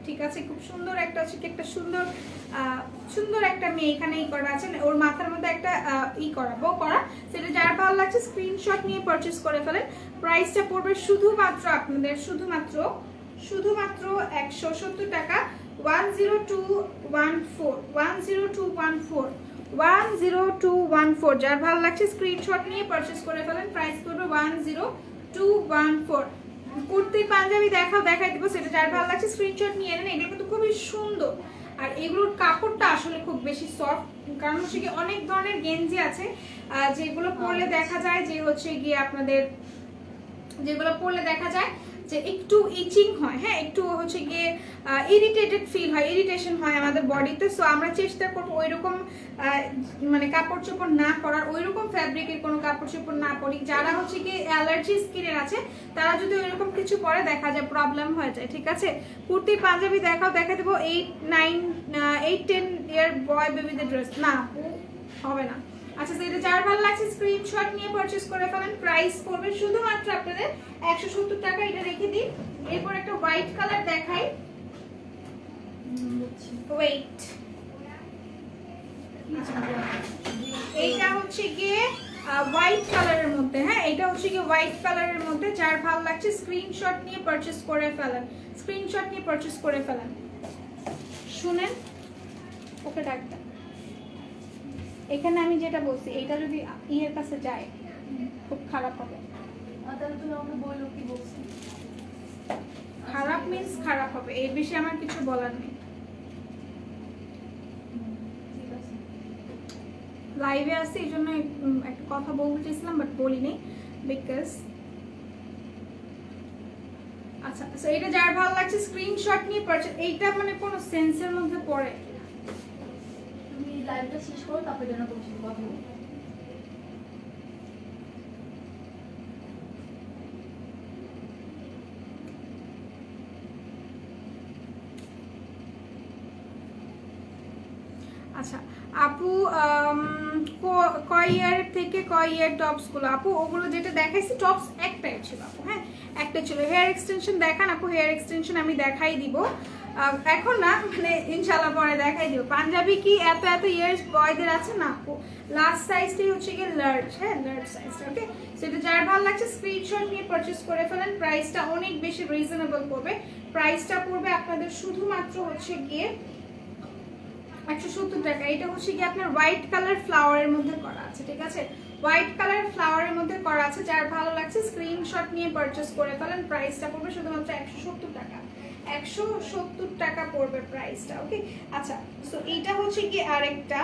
[SPEAKER 1] ঠিক আছে খুব সুন্দর একটা হচ্ছে কি একটা সুন্দর একটা মেয়ে এখানে করা আছে, ওর মাথার মধ্যে একটা করা বো করা। সেটা যার ভালো লাগছে স্ক্রিনশট নিয়ে পারচেজ করে ফেলেন। প্রাইসটা পড়বে শুধুমাত্র আপনাদের, শুধুমাত্র 170 টাকা, 10214। যার ভালো লাগছে স্ক্রিনশট নিয়ে পারচেজ করে ফেলেন। প্রাইস পড়বে 10214। কুর্তি পাঞ্জাবি দেখাই দিব, সেটা যার ভালো লাগছে স্ক্রিনশট নিয়ে নেন। এগুলো কিন্তু খুবই সুন্দর, আর এগুলোর কাপড়টা আসলে খুব বেশি সফট, কারণ হচ্ছে কি অনেক ধরনের গেঞ্জি আছে যেগুলো পরলে দেখা যায় যে হচ্ছে গিয়ে আপনাদের, যেগুলো পরলে দেখা যায় যে একটু ইচিং হয়, হ্যাঁ একটু হচ্ছে গিয়ে ইরিটেটেড ফিল হয়, ইরিটেশন হয় আমাদের বডিতে। সো আমরা চেষ্টা করবো ওইরকম মানে কাপড় চোপড় না পরার, ওইরকম ফ্যাব্রিকের কোনো কাপড় চোপড় না পরি। যারা হচ্ছে গিয়ে অ্যালার্জি স্কিনের আছে তারা যদি ওইরকম কিছু পরে দেখা যায় প্রবলেম হয়ে যায়, ঠিক আছে। কুর্তি পাঞ্জাবি দেখা দেবো 8, 9, 8, 10 ইয়ার বয় বেবিদের ড্রেস না হবে না। আচ্ছা সেটা যার ভালো লাগছে স্ক্রিনশট নিয়ে পারচেজ করে ফেলেন। প্রাইস পড়বে শুধুমাত্র আপনাদের 170 টাকা। এটা রেখে দিই। এরপর একটা হোয়াইট কালার দেখাই, ওয়েট এইটা হচ্ছে গিয়ে হোয়াইট কালারের মধ্যে, হ্যাঁ এটা হচ্ছে গিয়ে হোয়াইট কালারের মধ্যে। যার ভালো লাগছে স্ক্রিনশট নিয়ে পারচেজ করে ফেলেন, স্ক্রিনশট নিয়ে পারচেজ করে ফেলেন। শুনেন ওকে ডাক্তার, এখানে আমি যেটা বলছি এইটা যদি ইয়ের কাছে যায় খুব খারাপ হবে। খারাপ মিন্স খারাপ হবে, এর বেশি আমার কিছু বলার নেই। লাইভে আসছে এই জন্য একটা কথা বলতে চেয়েছিলাম বাট বলিনি বিকজ আচ্ছা সো এটা যার ভালো লাগছে স্ক্রিনশট নিয়ে পারচেজ। এইটা মানে কোনো সেন্সের মধ্যে পড়ে,
[SPEAKER 3] তুমি লাইভটা শেষ করো তারপরে যেন তোমার সাথে কথা বলবো।
[SPEAKER 1] আচ্ছা আপু কয় ইয়ার থেকে কয় ইয়ার টপস গুলো আপু? ওগুলো যেটা দেখাইছি টপস একটাই ছিল আপু, হ্যাঁ একটাই ছিল। হেয়ার এক্সটেনশন দেখান আপু, হেয়ার এক্সটেনশন আমি দেখাই দিব এখন না, মানে ইনশাল্লাহ পরে দেখাই দিব। পাঞ্জাবি কি এত ইয়ার্স বয়দের আছে না আপু, লাস্ট সাইজটাই হচ্ছে গিয়ে লার্জ, হ্যাঁ লার্জ সাইজটা। ওকে সেটা যার ভালো লাগছে স্ক্রিনশট নিয়ে পারচেজ করে ফেলেন। প্রাইসটা অনেক বেশি রিজনেবল পড়বে। প্রাইসটা পড়বে আপনাদের শুধুমাত্র হচ্ছে গিয়ে 170 টাকা। এটা হচ্ছে কি আপনার হোয়াইট কালার ফ্লাওয়ারের মধ্যে করা আছে, ঠিক আছে, হোয়াইট কালার ফ্লাওয়ারের মধ্যে করা আছে। যার ভালো লাগছে স্ক্রিনশট নিয়ে পারচেজ করে ফেলেন। প্রাইসটা পড়বে শুধুমাত্র 170 টাকা, 170 টাকা পড়বে প্রাইসটা। ওকে, আচ্ছা, সো এইটা হচ্ছে কি আরেকটা,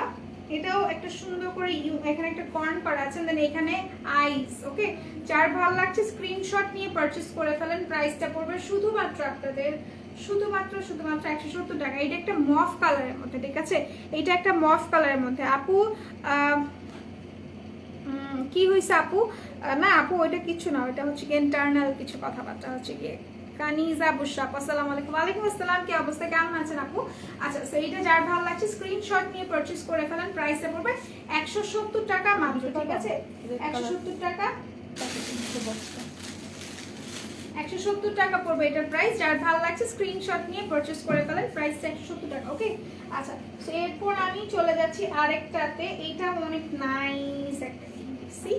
[SPEAKER 1] এটাও একটা সুন্দর করে এখানে একটা কর্ন করা আছে, দেন এখানে আইস। ওকে, যার ভালো লাগছে স্ক্রিনশট নিয়ে পারচেজ করে ফেলেন। প্রাইসটা পড়বে শুধুমাত্র আপনাদের শুধুমাত্র 170 টাকা। এটা একটা মফ কালারের মধ্যে, ঠিক আছে, এটা একটা মফ কালারের মধ্যে। আপু কি হয়েছে আপু? না আপু ওইটা কিছু না, ওইটা হচ্ছে কি ইন্টারনাল কিছু কথাবার্তা হচ্ছে গিয়ে। কানিজা বুশরাপ, আসসালামু আলাইকুম। ওয়ালাইকুম আসসালাম, কি অবস্থা, কেমন আছেন আপু? আচ্ছা, সো এইটা যার ভালো লাগছে স্ক্রিনশট নিয়ে পারচেজ করে ফেলেন। প্রাইসটা পড়বে 170 টাকা মাত্র, ঠিক আছে, 170 টাকা, 170 টাকা পড়বে এটার প্রাইস। যার ভালো লাগছে স্ক্রিনশট নিয়ে পারচেজ করে ফেলেন। প্রাইসটা 170 টাকা। ওকে, আচ্ছা, সো এরপর আমি চলে যাচ্ছি আরেকটাতে। এইটা অনেক নাইস একটা গেঞ্জি,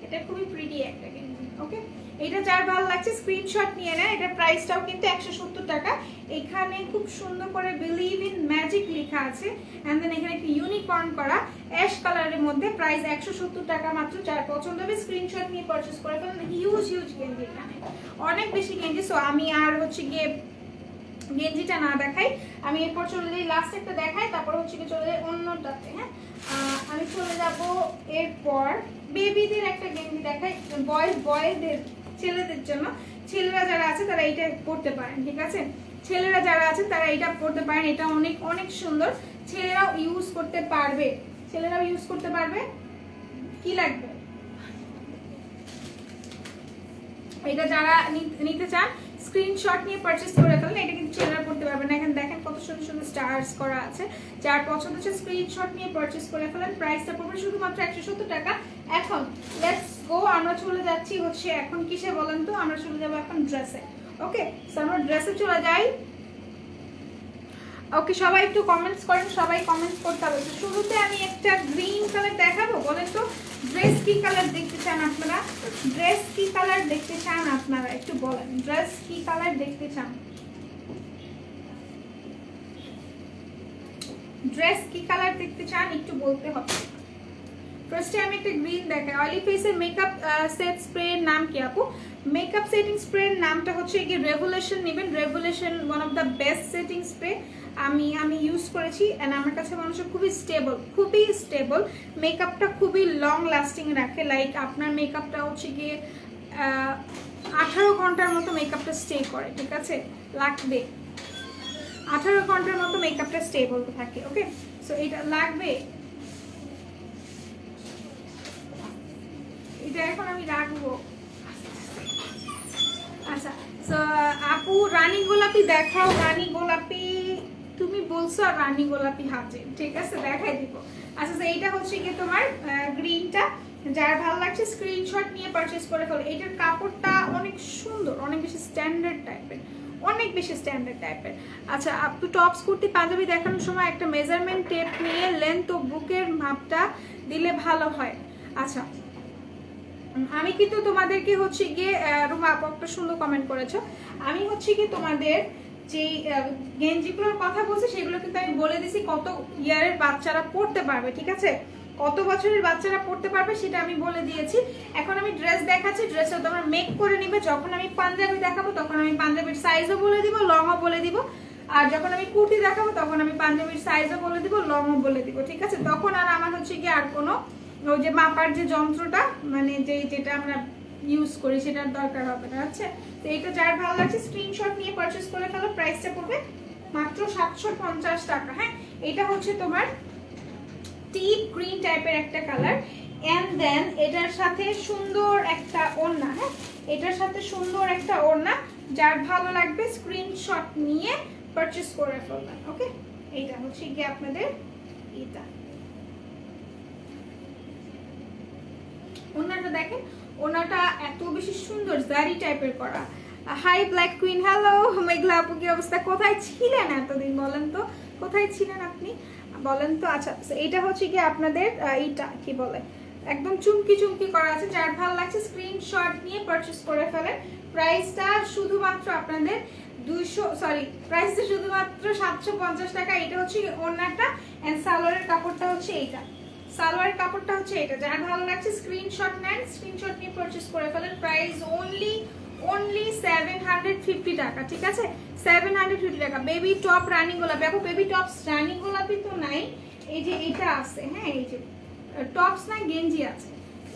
[SPEAKER 1] এটা খুবই প্রিটি একটা গেঞ্জি। ওকে, এটা যার ভালো লাগছে স্ক্রিনশট নিয়ে নেয়। এটার প্রাইসটাও কিন্তু 170 টাকা। এখানে খুব সুন্দর করে বিলিভ ইন ম্যাজিক লেখা আছে, এন্ড দেন এখানে একটা ইউনিকর্ন করা অ্যাশ কালারের মধ্যে। প্রাইস 170 টাকা মাত্র। যার পছন্দ হবে স্ক্রিনশট নিয়ে পারচেজ করে ফেলেন। হিউজ হিউজ গেঞ্জি, এখানে অনেক বেশি গেঞ্জি। সো আমি আর হচ্ছে গিয়ে গেঞ্জিটা না দেখাই, আমি এরপর চলে যাই লাস্ট একটা দেখাই, তারপর হচ্ছে কি চলে যাই অন্যটাতে। হ্যাঁ, আমি চলে যাব এরপর বেবিদের একটা গেঞ্জি দেখাই, বয়েজদের, ছেলেদের জন্য। ছেলেরা যারা আছে তারা এইটা পরতে পারেন, ঠিক আছে, ছেলেরা যারা আছেন তারা এটা পরতে পারেন। এটা অনেক অনেক সুন্দর, ছেলেরাও ইউজ করতে পারবে, ছেলেরাও ইউজ করতে পারবে। কি লাগবে এটা যারা নিতে চান স্ক্রিনশট নিয়ে পারচেজ করে ফেলেন। এটা কিন্তু ছেলেরা পড়তে পারবে না। এখানে দেখেন কত সুন্দর সুন্দর স্টার্স করা আছে। যার পছন্দ হচ্ছে স্ক্রিনশট নিয়ে পারচেজ করে ফেলেন। প্রাইসটা পড়বে শুধুমাত্র 170 টাকা। এখন লেটস গো, আমরা চলে যাচ্ছি হচ্ছে এখন কিসে বলেন তো, আমরা চলে যাবো এখন ড্রেসে। ওকে, সো আমরা ড্রেসে চলে যাই। ওকে, সবাই একটু কমেন্টস করেন, সবাই কমেন্টস করতে হবে। শুরুতে আমি একটা গ্রিন কালার দেখাবো, বলেন তো ড্রেস কি কালার দেখতে চান আপনারা? ড্রেস কি কালার দেখতে চান আপনারা একটু বলেন, ড্রেস কি কালার দেখতে চান? ড্রেস কি কালার দেখতে চান একটু বলতে হবে। ফার্স্টে আমি একটা গ্রিন দেখাই। অয়েলি ফেসের মেকআপ সেট স্প্রে এর নাম কি আপু? মেকআপ সেটিং স্প্রে এর নামটা হচ্ছে কি রেভলিউশন নেবেন। Revolution one of the best setting spray. আমি ইউজ করেছি এন্ড আমার কাছে মনে হচ্ছে খুবই স্টেবল। মেকআপটা খুবই লং লাস্টিং রাখে। লাইক আপনার মেকআপটা হচ্ছে গিয়ে 18 ঘন্টার মতো মেকআপটা স্টে করে, ঠিক আছে, লাগবে 18 ঘন্টার মতো মেকআপটা স্টেবল থাকে। ওকে, সো এটা লাগবে, এটা এখন আমি রাখবো। আচ্ছা, সো আপু রানী গোলাপি দেখাও। রানী গোলাপি তুমি বলছো, আর রানী গোলাপি হাতে, ঠিক আছে, দেখাই দিব। আচ্ছা, তো এইটা হচ্ছে কি তোমার গ্রিনটা। যার ভালো লাগছে স্ক্রিনশট নিয়ে পারচেজ করে ফেলো। এটার কাপড়টা অনেক সুন্দর, অনেক বেশি স্ট্যান্ডার্ড টাইপের। আচ্ছা, আপু টপস কুর্তি পাঞ্জাবি দেখানোর সময় একটা মেজারমেন্ট টেপ নিয়ে লেন্থ ও বুকের মাপটা দিলে ভালো হয়। আচ্ছা, আমি কিন্তু তোমাদেরকে হচ্ছে গিয়ে রুমা আপু একটা সুন্দর কমেন্ট করেছো। আমি হচ্ছে কি তোমাদের যে গেঞ্জিগুলোর কথা বলছি সেগুলো কিন্তু আমি বলে দিছি কত ইয়ারের বাচ্চারা পড়তে পারবে, ঠিক আছে, কত বছরের বাচ্চারা পড়তে পারবে সেটা আমি বলে দিয়েছি। এখন আমি ড্রেস দেখাচ্ছি, ড্রেসটা তোমরা মেক করে নিবে। যখন আমি পাঞ্জাবি দেখাবো তখন আমি পাঞ্জাবির সাইজও বলে দিব, লংও বলে দিব। আর যখন আমি কুর্তি দেখাবো তখন আমি পাঞ্জাবির সাইজও বলে দিব, লংও বলে দিব, ঠিক আছে। তখন আর আমার হচ্ছে কি আর কোনো ওই যে মাপার যে যন্ত্রটা মানে যেটা আমরা ইউজ করি সেটার দরকার হবে না। আচ্ছা, তো এটা যার ভালো লাগছে স্ক্রিনশট নিয়ে পারচেজ করে ফেলো। প্রাইসটা পড়বে মাত্র 750 টাকা। হ্যাঁ, এটা হচ্ছে তোমার টিপ গ্রিন টাইপের একটা কালার, এন্ড দেন এটার সাথে সুন্দর একটা ওড়না। হ্যাঁ, এটার সাথে সুন্দর একটা ওড়না। যার ভালো লাগবে স্ক্রিনশট নিয়ে পারচেজ করে ফেলবেন। ওকে, এইটা হচ্ছে কি আপনাদের এটা ওড়নাটা দেখেন, ওড়নাটা এত বেশি সুন্দর জারি টাইপের করা। হাই ব্ল্যাক কুইন, হ্যালো মেঘলা আপু, কি অবস্থা, কোথায় ছিলেন এতদিন বলেন তো, কোথায় ছিলেন আপনি বলেন তো। আচ্ছা, এইটা হচ্ছে কি আপনাদের এইটা কি বলে একদম চুমকি করা আছে। যার ভালো লাগছে স্ক্রিনশট নিয়ে পারচেজ করে ফেলেন। প্রাইসটা শুধুমাত্র আপনাদের 750 টাকা। এটা হচ্ছে ওড়নাটা এন্ড সালোয়ারের কাপড়টা হচ্ছে এইটা, সালোয়ারের কাপড়টা হচ্ছে এটা। যার ভালো লাগছে স্ক্রিনশট নেন, স্ক্রিনশট নিয়ে পারচেজ করে ফেলেন। প্রাইস অনলি 750 টাকা, ঠিক আছে? 750 টাকা। বেবি টপ রানিং গোলাপি, আপু বেবি টপস রানিং গোলাপি তো নাই, এই যে এটা আছে, হ্যাঁ এই যে টপস না গেঞ্জি আছে,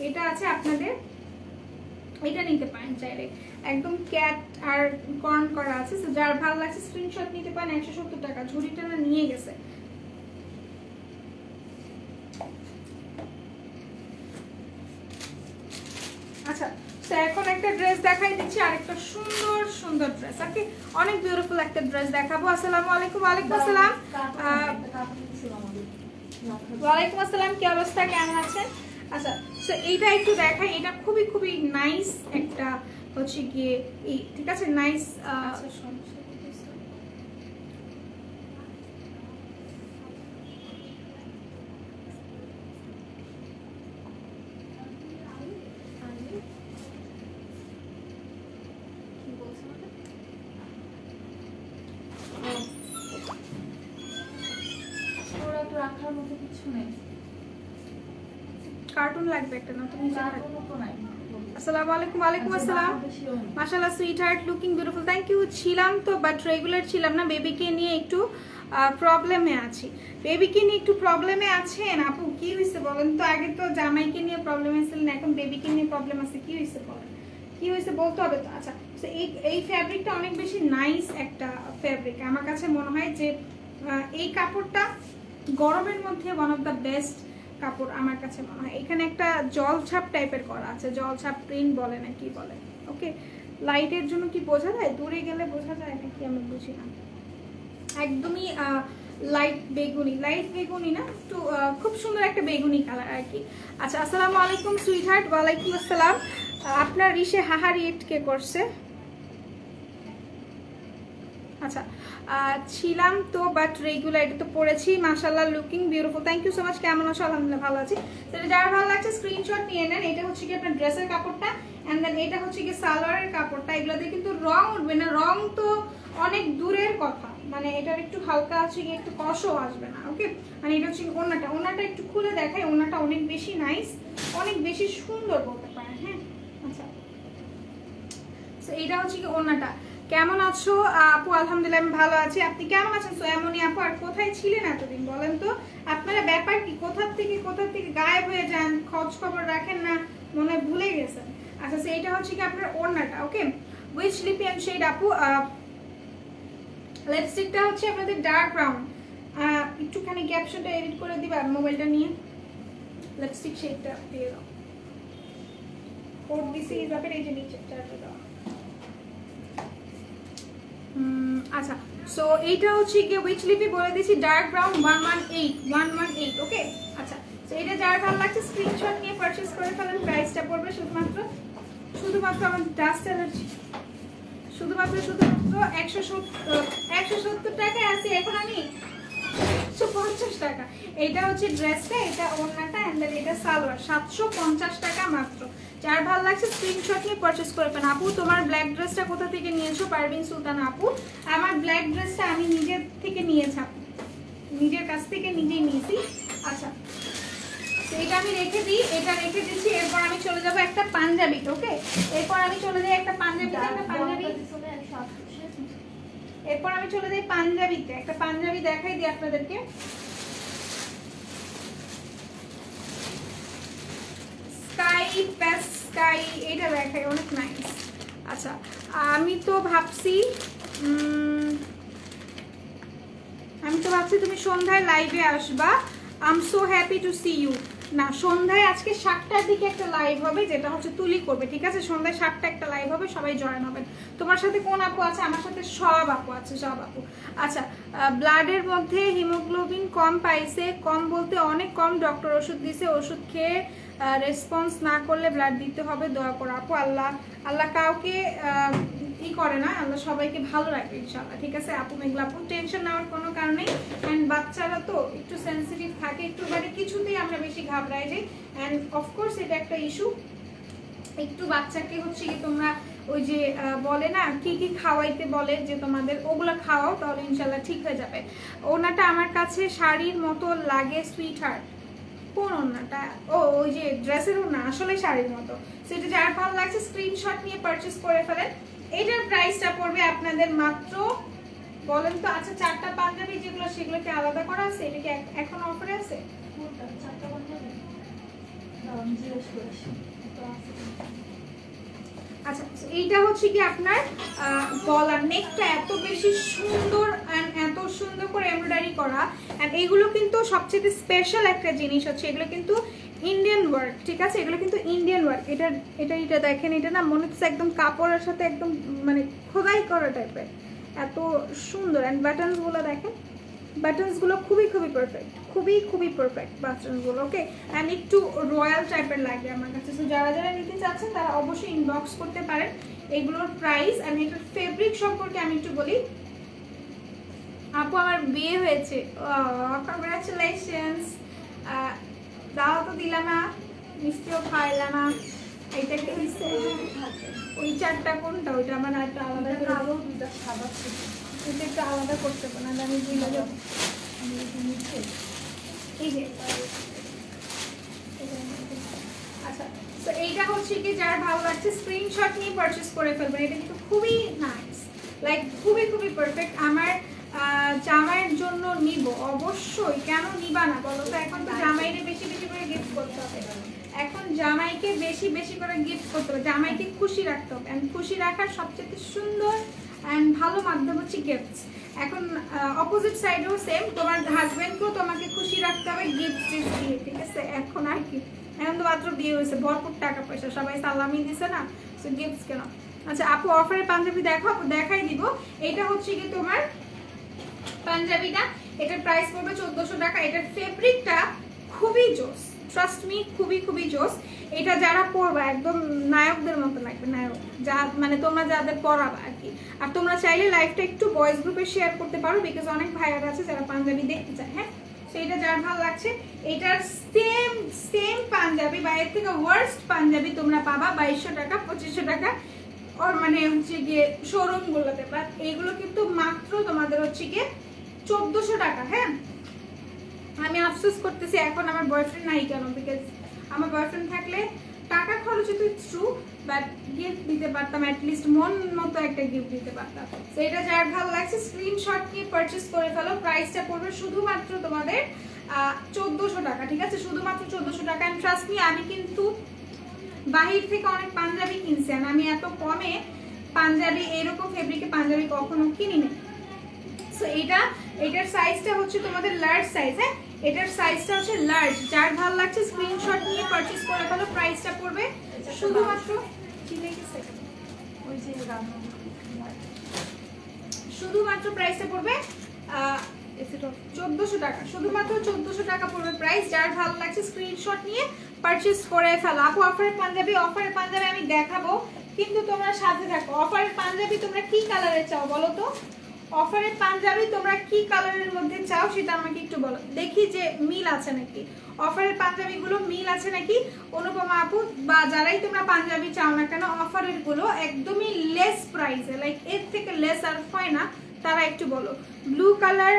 [SPEAKER 1] এটা আছে আপনাদের, এটা নিতে পারেন চাইলে, একদম ক্যাট আর কর্ন করা আছে। তো যার ভালো লাগছে স্ক্রিনশট নিতে পারেন। 170 টাকা, ঝুড়িটা না নিয়ে গেছে। আচ্ছা, তো এখন একটা ড্রেস দেখাই দিচ্ছি, আরেকটা সুন্দর সুন্দর ড্রেস। ওকে, অনেক বিউটিফুল একটা ড্রেস দেখাবো। আসসালামু আলাইকুম। ওয়ালাইকুম আসসালাম। ওয়ালাইকুম আসসালাম, কি অবস্থা, কেমন আছেন? আচ্ছা, তো এইটা একটু দেখাই, এটা খুবই খুবই নাইস একটা হচ্ছে গিয়ে এই, ঠিক আছে, নাইস।
[SPEAKER 3] ওরা তো রাখার মতো কিছু নেই,
[SPEAKER 1] কার্টুন লাগবে একটা না, তুমি
[SPEAKER 3] কার্টুনও তো নাই।
[SPEAKER 1] আসসালামু আলাইকুম। ওয়ালাইকুম আসসালাম। মাশাআল্লাহ, sweetheart, looking beautiful, thank you. ছিলাম তো বাট রেগুলার ছিলাম না, বেবিকে নিয়ে একটু প্রবলেমে আছি। বেবিকে নিয়ে একটু প্রবলেমে আছেন আপু? কি হয়েছে বলেন তো? আগে তো জামাইকে নিয়ে প্রবলেমে ছিলেন, এখন বেবিকে নিয়ে প্রবলেম আছে, কি হয়েছে বলেন? কি হয়েছে বলতে হবে তো। আচ্ছা, তো এই ফ্যাব্রিকটা অনেক বেশি নাইস একটা ফ্যাব্রিক আমার কাছে মনে হয় যে এই কাপড়টা গরমের মধ্যে ওয়ান অফ দ্য বেস্ট কাপড় আমার কাছে মনে হয়। এখানে একটা জলছাপ টাইপের করা আছে, জলছাপ প্রিন্ট বলে না কি বলে। ওকে, লাইটের জন্য কি বোঝা যায়? দূরে গেলে বোঝা যায় নাকি আমি বুঝি না। একদমই লাইট বেগুনি না, একটু খুব সুন্দর একটা বেগুনি কালার আর কি। আচ্ছা, আসসালামু আলাইকুম সুইট হার্ট। ওয়ালাইকুম আসসালাম। আপনার ইসে হাহা রিয়েক্ট কে করছে? আচ্ছা, ছিলাম তো বাট রেগুলার, এটা তো পড়েছি। মাশাআল্লাহ, looking beautiful, thank you so much. কেমন আছো? আলহামদুলিল্লাহ ভালো আছি। সেটা যারা ভালো লাগছে স্ক্রিনশট নিয়ে নেন। এটা হচ্ছে কি আপনার ড্রেসের কাপড়টা, এন্ড দেন এটা হচ্ছে কি সালোয়ারের কাপড়টা। এগুলো দিয়ে কিন্তু রং উঠবে না, রং তো অনেক দূরের কথা, মানে এটার একটু হালকা আছে কি একটু কষও আসবে না। ওকে, মানে এটা হচ্ছে ওনাটা একটু খুলে দেখাই। ওনাটা অনেক বেশি নাইস, অনেক বেশি সুন্দর বলতে পারেন। হ্যাঁ, আচ্ছা, তো এইটা হচ্ছে কি ওনাটা। কেমন আছো আপু? আলহামদুলিল্লাহ আমি ভালো আছি। আপনি কেমন আছেন সোয়ামনি আপু? আর কোথায় ছিলেন এতদিন বলেন তো? আপনারা ব্যাপার কি, কোথা থেকে গায়েব হয়ে যান, খোঁজ খবর রাখেন না, মনে হয় ভুলে গেছেন। আচ্ছা, তো এইটা হচ্ছে কি আপনার ওড়নাটা। ওকে, উইচ লিপি এন্ড শেড আপু? লিপস্টিকটা হচ্ছে আপনাদের ডার্ক ব্রাউন। একটুখানি ক্যাপশনটা এডিট করে দিবা মোবাইলটা নিয়ে, লিপস্টিক শেডটা দিয়ে দাও। কোড দিছি যাবে এই যে নিচে চারটা দাও। আচ্ছা, সো এইটা হচ্ছে গিয়ে উইচ লিপি বলে দিয়েছি, ডার্ক ব্রাউন 118। ওকে, আচ্ছা, সো এটা যার ভালো লাগছে স্ক্রিনশট নিয়ে পারচেজ করে ফেলেন। প্রাইসটা পড়বে শুধুমাত্র আমার ডাস্ট অ্যালার্জি, শুধুমাত্র 170 টাকায় আছে এখন আমি 150 টাকা। এটা হচ্ছে ড্রেসটা, এটা ওড়নাটা, এন্ড দেন এটা সালোয়ার, 750 টাকা মাত্র। যার ভালো লাগছে স্ক্রিনশট নিয়ে পারচেজ করবেন। আপু তোমার ব্ল্যাক ড্রেসটা কোথা থেকে নিয়েছো? পারভিন সুলতান আপু, আমার ব্ল্যাক ড্রেসটা আমি নিজের থেকে নিয়েছি, নিজের কাছ থেকে নিজেই নিয়েছি। আচ্ছা, তো এটা আমি রেখে দিই, এটা রেখে দিচ্ছি। এরপর আমি চলে যাব একটা পাঞ্জাবিতে। ওকে, এরপর আমি চলে যাই একটা পাঞ্জাবিতে, এরপর আমি চলে যাই পাঞ্জাবিতে। একটা পাঞ্জাবি দেখাই দিই আপনাদেরকে। স্কাই, এটা দেখাই, অনেক নাইস। আচ্ছা, আমি তো ভাবছি তুমি সন্ধ্যায় লাইভে আসবা। I am so happy to see you. না, সন্ধ্যায় আজকে 7টার দিকে একটা লাইভ হবে, যেটা হচ্ছে তুলি করবে, ঠিক আছে? সন্ধ্যায় 7টা একটা লাইভ হবে, সবাই জয়েন হবেন। তোমার সাথে কোন আপু আছে? আমার সাথে সব আপু আছে, সব আপু। আচ্ছা, ব্লাডের মধ্যে হিমোগ্লোবিন কম পাইছে, কম বলতে অনেক কম, ডক্টর ওষুধ দিছে, ওষুধ খেয়ে রেসপন্স না করলে ব্লাড দিতে হবে, দয়া করে আপু। আল্লাহ কাউকে ই করে না, আল্লাহ সবাইকে ভালো রাখবে ইনশাআল্লাহ, ঠিক আছে আপু? মেঘলা আপু, টেনশন নেওয়ার কোনো কারণ নেই। অ্যান্ড বাচ্চারা তো একটু সেন্সিটিভ থাকে, একটু মানে কিছুতেই আমরা বেশি ঘাবড়াই যাই, অ্যান্ড অফকোর্স এটা একটা ইস্যু। একটু বাচ্চাকে হচ্ছে কি তোমরা ওই যে বলে না কি কি খাওয়াইতে বলে যে তোমাদের ওগুলো খাওয়াও, তাহলে ইনশাল্লাহ ঠিক হয়ে যাবে। ওনাটা আমার কাছে শাড়ির মতো লাগে সুইট হার্ট। কোন ওনাটা? ও ওই যে ড্রেসের ওনা, আসলে শাড়ির মতো। সেটা যার ভালো লাগছে স্ক্রিনশট নিয়ে পারচেজ করে ফেলেন। এটার প্রাইসটা পড়বে আপনাদের মাত্র, বলেন তো, আচ্ছা 4টা পাঞ্জাবি যেগুলো সেগুলো কি আলাদা করা আছে? এটা কি এখন অফারে আছে?
[SPEAKER 3] কোনটা? 4টা পাঞ্জাবি? দাঁড়ান জিজ্ঞেস করেছি। তো আছে।
[SPEAKER 1] আচ্ছা, এইটা হচ্ছে কি আপনার গলার নেকটা এত বেশি সুন্দর এন্ড এত সুন্দর করে এমব্রয়ডারি করা। এন্ড এইগুলো কিন্তু সবচেয়ে স্পেশাল একটা জিনিস হচ্ছে, এগুলো কিন্তু ইন্ডিয়ান ওয়ার্ক, ঠিক আছে? এগুলো কিন্তু ইন্ডিয়ান ওয়ার্ক। এটা দেখেন, এটা না মনে হচ্ছে একদম কাপড়ের সাথে একদম মানে খোদাই করা টাইপের, এত সুন্দর। অ্যান্ড বাটনসগুলো দেখেন, বাটনসগুলো খুবই খুবই পারফেক্ট, খুবই পারফেক্ট বাটনসগুলো। ওকে, অ্যান্ড একটু রয়্যাল টাইপের লাগে আমার কাছে। সো যারা যারা নিতে চাচ্ছেন তারা অবশ্যই ইনবক্স করতে পারেন। এগুলোর প্রাইস অ্যান্ড এটার ফেব্রিক সম্পর্কে আমি একটু বলি। আপু আমার বিয়ে হয়েছে, কংগ্রাচুলেশনস। দাওয়া তো দিলা না, মিষ্টিও খাইলা না। এইটা কি ওই 4টা কোনটা? ওইটা আমার একটা আলাদা করে
[SPEAKER 3] কালো, 2টা সাদা ছিল।
[SPEAKER 1] এটা একটু আলাদা করতে পারেন, আমি বুঝে যাবো। এই যে আচ্ছা, তো এইটা হচ্ছে কি যার ভালো লাগছে স্ক্রিনশট নিয়ে পারচেজ করে ফেলবেন। এটা কিন্তু খুবই নাইস, লাইক খুবই পারফেক্ট। আমার জামাইয়ের জন্য নিব অবশ্যই, কেন নিবা না বলো তো? এখন তো জামাইকে বেশি বেশি করে গিফট করতে হবে, এখন জামাইকে বেশি করে গিফট করতে হবে, জামাইকে খুশি রাখতে হবে। অ্যান্ড খুশি রাখার সবচেয়ে সুন্দর অ্যান্ড ভালো মাধ্যম হচ্ছে গিফটস। এখন অপোজিট সাইডেও সেম, তোমার হাজবেন্ডকেও তোমাকে খুশি রাখতে হবে গিফট দিয়ে, ঠিক আছে? এখন আর কি, এখন তো মাত্র বিয়ে হয়েছে, ভরপুর টাকা পয়সা, সবাই সালামি দিছে না, সো গিফটস কেন? আচ্ছা আপু অফারের পাঞ্জাবি দেখাই দিব। এটা হচ্ছে কি তোমার পাঞ্জাবিটা, এটার প্রাইস পড়বে 1400 টাকা। এটার ফেব্রিকটা খুবই জোস, ট্রাস্ট মি, খুবই জোস। এটা যারা পরবা একদম নায়কদের মতো লাগবে, নায়ক যা মানে তোমরা যাদের পরাবা আর কি। আর তোমরা চাইলে লাইভটা একটু বয়েজ গ্রুপে শেয়ার করতে পারো, বিকজ অনেক ভাইয়ার আছে যারা পাঞ্জাবি দেখতে চায়। হ্যাঁ, সেইটা যার ভালো লাগছে। এটার সেম পাঞ্জাবি বা এর থেকে ওয়ার্স্ট পাঞ্জাবি তোমরা পাবা 2200 টাকা, 2500 টাকা, ওর মানে হচ্ছে গিয়ে শোরুম গুলোতে। বাট এইগুলো কিন্তু মাত্র তোমাদের হচ্ছে গিয়ে 1400 টাকা। হ্যাঁ, আমি আফসোস করতেছি এখন আমার বয়ফ্রেন্ড নাই কেন, বিকজ আমার বয়ফ্রেন্ড থাকলে টাকা খরচ হতো ট্রু, বাট গিফট দিতে পারতাম, অ্যাটলিস্ট মন মতো একটা গিফট দিতে পারতাম। তো এটা যার ভালো লাগছে স্ক্রিনশট নিয়ে পারচেস করে ফেলো। প্রাইসটা পড়বে শুধুমাত্র তোমাদের 1400 টাকা, ঠিক আছে? শুধুমাত্র 1400 টাকা। অ্যান্ড ট্রাস্ট মি, আমি কিন্তু বাহির থেকে অনেক পাঞ্জাবি কিনছি, আর আমি এত কমে পাঞ্জাবি এরকম ফেব্রিকে পাঞ্জাবি কখনো কিনিনি। সো এটার সাইজটা হচ্ছে তোমাদের লার্জ সাইজ। হ্যাঁ, এটার সাইজটা হচ্ছে লার্জ। যার ভালো লাগছে স্ক্রিনশট নিয়ে পারচেজ করে ফেলো। প্রাইসটা পড়বে শুধুমাত্র প্রাইসটা পড়বে 1400 টাকা, শুধুমাত্র 1400 টাকা পড়বে প্রাইস। যার ভালো লাগছে স্ক্রিনশট নিয়ে পারচেজ করে ফেলো। আপু অফারের পাঞ্জাবি আমি দেখাবো, কিন্তু তোমরা সাথে থাকো। অফারের পাঞ্জাবি তোমরা কি কালারের চাও বলো তো? অফারের পাঞ্জাবি তোমরা কি কালারের মধ্যে চাও সেটা আমাকে একটু বলো, দেখি যে মিল আছে নাকি। অফারের পাঞ্জাবিগুলো মিল আছে নাকি অনুপমা আপু? বা যারাই তোমরা পাঞ্জাবি চাও না কেন, অফারের গুলো একদমই লেস প্রাইসে, লাইক এর থেকে লেস আর হয় না, তারা একটু বলো। ব্লু কালার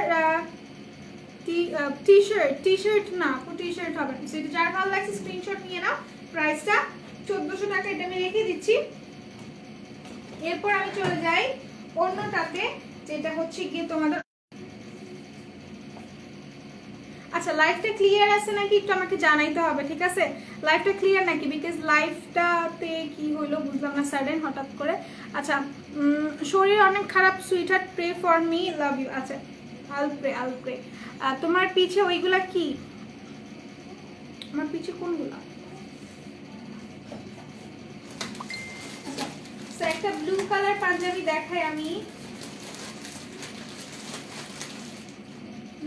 [SPEAKER 1] টি শার্ট না আপু, টি শার্ট হবে না। সেটা যার ভালো লাগছে স্ক্রিনশট নিয়ে নাও। প্রাইসটা 1400 টাকা, এটা আমি রেখে দিচ্ছি। এরপর আমি চলে যাই অন্যটাতে, যেটা হচ্ছে গিয়ে তোমাদের। আচ্ছা, লাইভটা ক্লিয়ার আছে নাকি একটু আমাকে জানাইতে হবে, ঠিক আছে? লাইভটা ক্লিয়ার নাকি, বিকজ লাইভটাতে কি হইলো বুঝলাম না সাডেন হঠাৎ করে। আচ্ছা, শরীর অনেক খারাপ, sweetheart, pray for me, love you. আচ্ছা, আল প্রে। তোমার পিছে ওইগুলা কি? আমার পিছে কোনগুলা? আচ্ছা, একটা ব্লু কালার পাঞ্জাবি দেখাই আমি।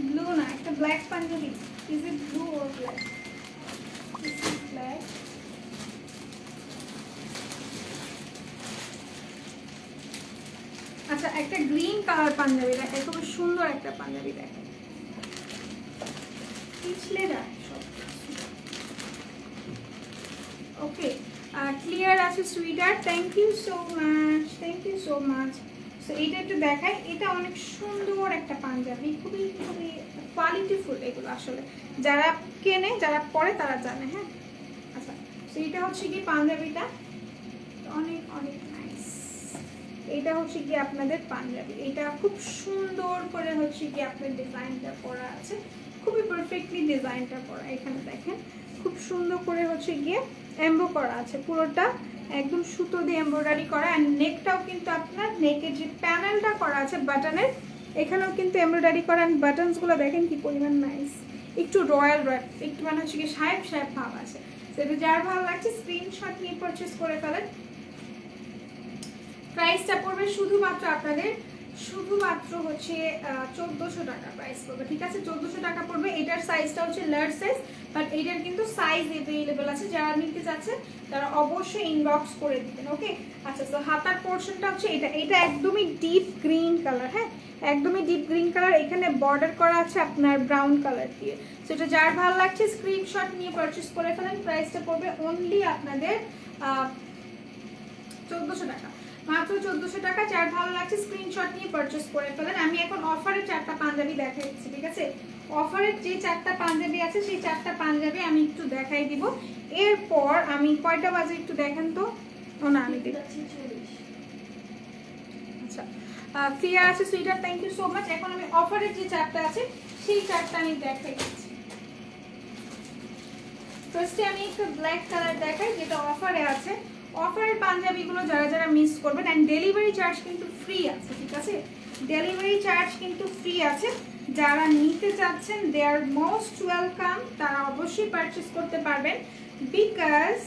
[SPEAKER 1] ব্লু না, একটা black panjabi. Is it blue or black? This is black. আচ্ছা, একটা গ্রিন কালার পাঞ্জাবি দেখাই, খুব সুন্দর একটা পাঞ্জাবি দেখাই। পিছলে যায় সব। ওকে, ক্লিয়ার আছে sweater, thank you so much, thank you so much. So এইটা একটু দেখাই, এটা অনেক সুন্দর একটা পাঞ্জাবি, খুবই খুবই কোয়ালিটিফুল এগুলো আসলে, যারা কেনে যারা পরে তারা জানে। হ্যাঁ আচ্ছা, সো এটা হচ্ছে কি পাঞ্জাবিটা, অনেক অনেক নাইস। এটা হচ্ছে কি আপনাদের পাঞ্জাবি, এটা খুব সুন্দর করে হচ্ছে কি আপনার ডিজাইনটা করা আছে, খুবই পারফেক্টলি ডিজাইনটা করা। এখানে দেখেন খুব সুন্দর করে হচ্ছে গিয়ে এমব্রো করা আছে, পুরোটা একদম সুতো দিয়ে এমব্রয়ডারি করা। অ্যান্ড নেকটাও কিন্তু আপনার নেকের যে প্যানেলটা করা আছে বাটনের, এখানেও কিন্তু এমব্রয়ডারি করা। অ্যান্ড বাটনসগুলো দেখেন কি পরিমাণ নাইস, একটু রয়্যাল রয়্যাল, একটু মানে হচ্ছে কি সাহেব সাহেব ভাব আছে। সেটা যার ভালো লাগছে স্ক্রিনশট নিয়ে পারচেস করে ফেলেন। প্রাইসটা পড়বে শুধুমাত্র আপনাদের শুধুমাত্র হচ্ছে 1400 টাকা প্রাইস পড়বে, ঠিক আছে? 1400 টাকা পড়বে। এটার সাইজটা হচ্ছে লার্জ সাইজ, বাট এটার কিন্তু সাইজ অ্যাভেলেবেল আছে, যারা নিতে চাচ্ছে তারা অবশ্যই ইনবক্স করে দিবেন। ওকে আচ্ছা, তো হাতার পোর্শনটা হচ্ছে এটা, এটা একদমই ডিপ গ্রিন কালার। হ্যাঁ একদমই ডিপ গ্রিন কালার, এখানে বর্ডার করা আছে আপনার ব্রাউন কালার দিয়ে। সেটা যার ভালো লাগছে স্ক্রিনশট নিয়ে পারচেস করে ফেলেন। প্রাইসটা পড়বে অনলি আপনাদের 1400 টাকা, মাত্র 1400 টাকা। যার ভালো লাগছে স্ক্রিনশট নিয়ে পারচেস করে ফেলেন। আমি এখন অফারের 4টা পাঞ্জাবি দেখাই দিচ্ছি, ঠিক আছে? অফারের যে 4টা পাঞ্জাবি আছে সেই 4টা পাঞ্জাবি আমি একটু দেখাই দিব। এরপর আমি কয়টা বাজে একটু দেখেন তো, ও না আমি দিব। আচ্ছা ক্লিয়ার আছে sweater, thank you so much. এখন আমি অফারের যে 4টা আছে সেই 4টা আমি দেখাই দিচ্ছি। ফার্স্টে আমি একটু ব্ল্যাক কালার দেখাই যেটা অফারে আছে। অফারের পাঞ্জাবিগুলো যারা যারা মিস করবেন, অ্যান্ড ডেলিভারি চার্জ কিন্তু ফ্রি আছে, ঠিক আছে? ডেলিভারি চার্জ কিন্তু ফ্রি আছে। যারা নিতে চাচ্ছেন দে আর মোস্ট ওয়েলকাম, তারা অবশ্যই পারচেস করতে পারবেন। বিকজ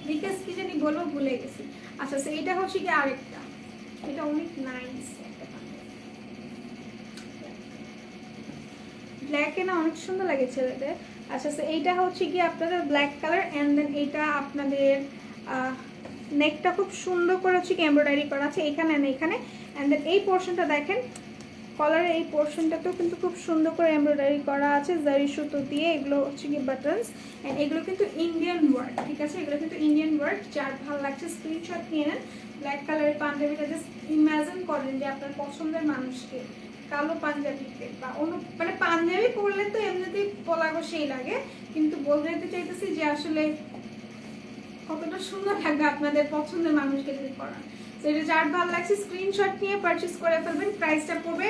[SPEAKER 1] বিকজ কি জানি বলবো ভুলে গেছি। আচ্ছা এইটা হচ্ছে কি আরেকটা, এটা অনেক নাইস একটা ব্ল্যাকে না অনেক সুন্দর লাগে ছেলেদের। আচ্ছা এইটা হচ্ছে কি আপনাদের ব্ল্যাক কালার, অ্যান্ড দেন এটা আপনাদের নেকটা খুব সুন্দর করে হচ্ছে কি এমব্রয়ডারি করা আছে এখানে না এখানে। অ্যান্ড দেন এই পোর্শনটা দেখেন, কলারের এই পোর্শনটাতেও কিন্তু খুব সুন্দর করে এমব্রয়ডারি করা আছে জারি সুতো দিয়ে। এগুলো হচ্ছে কি বাটনস, অ্যান্ড এগুলো কিন্তু ইন্ডিয়ান ওয়ার্ক, ঠিক আছে? এগুলো কিন্তু ইন্ডিয়ান ওয়ার্ক। যার ভালো লাগছে স্ক্রিনশট নিয়ে নেন। ব্ল্যাক কালারের পাঞ্জাবিটা জাস্ট ইমাজিন করেন যে আপনার পছন্দের মানুষকে কালো পাঞ্জাবিতে বা অন্য মানে পাঞ্জাবি পরলে তো এমনিতেই পলাগো সেই লাগে, কিন্তু বলতে চাইতেছি যে আসলে কতটা সুন্দর লাগবে আপনাদের পছন্দের মানুষকে যদি পরান। সেটা যার ভালো লাগছে স্ক্রিনশট নিয়ে পারচেস করে ফেলবেন। প্রাইসটা পড়বে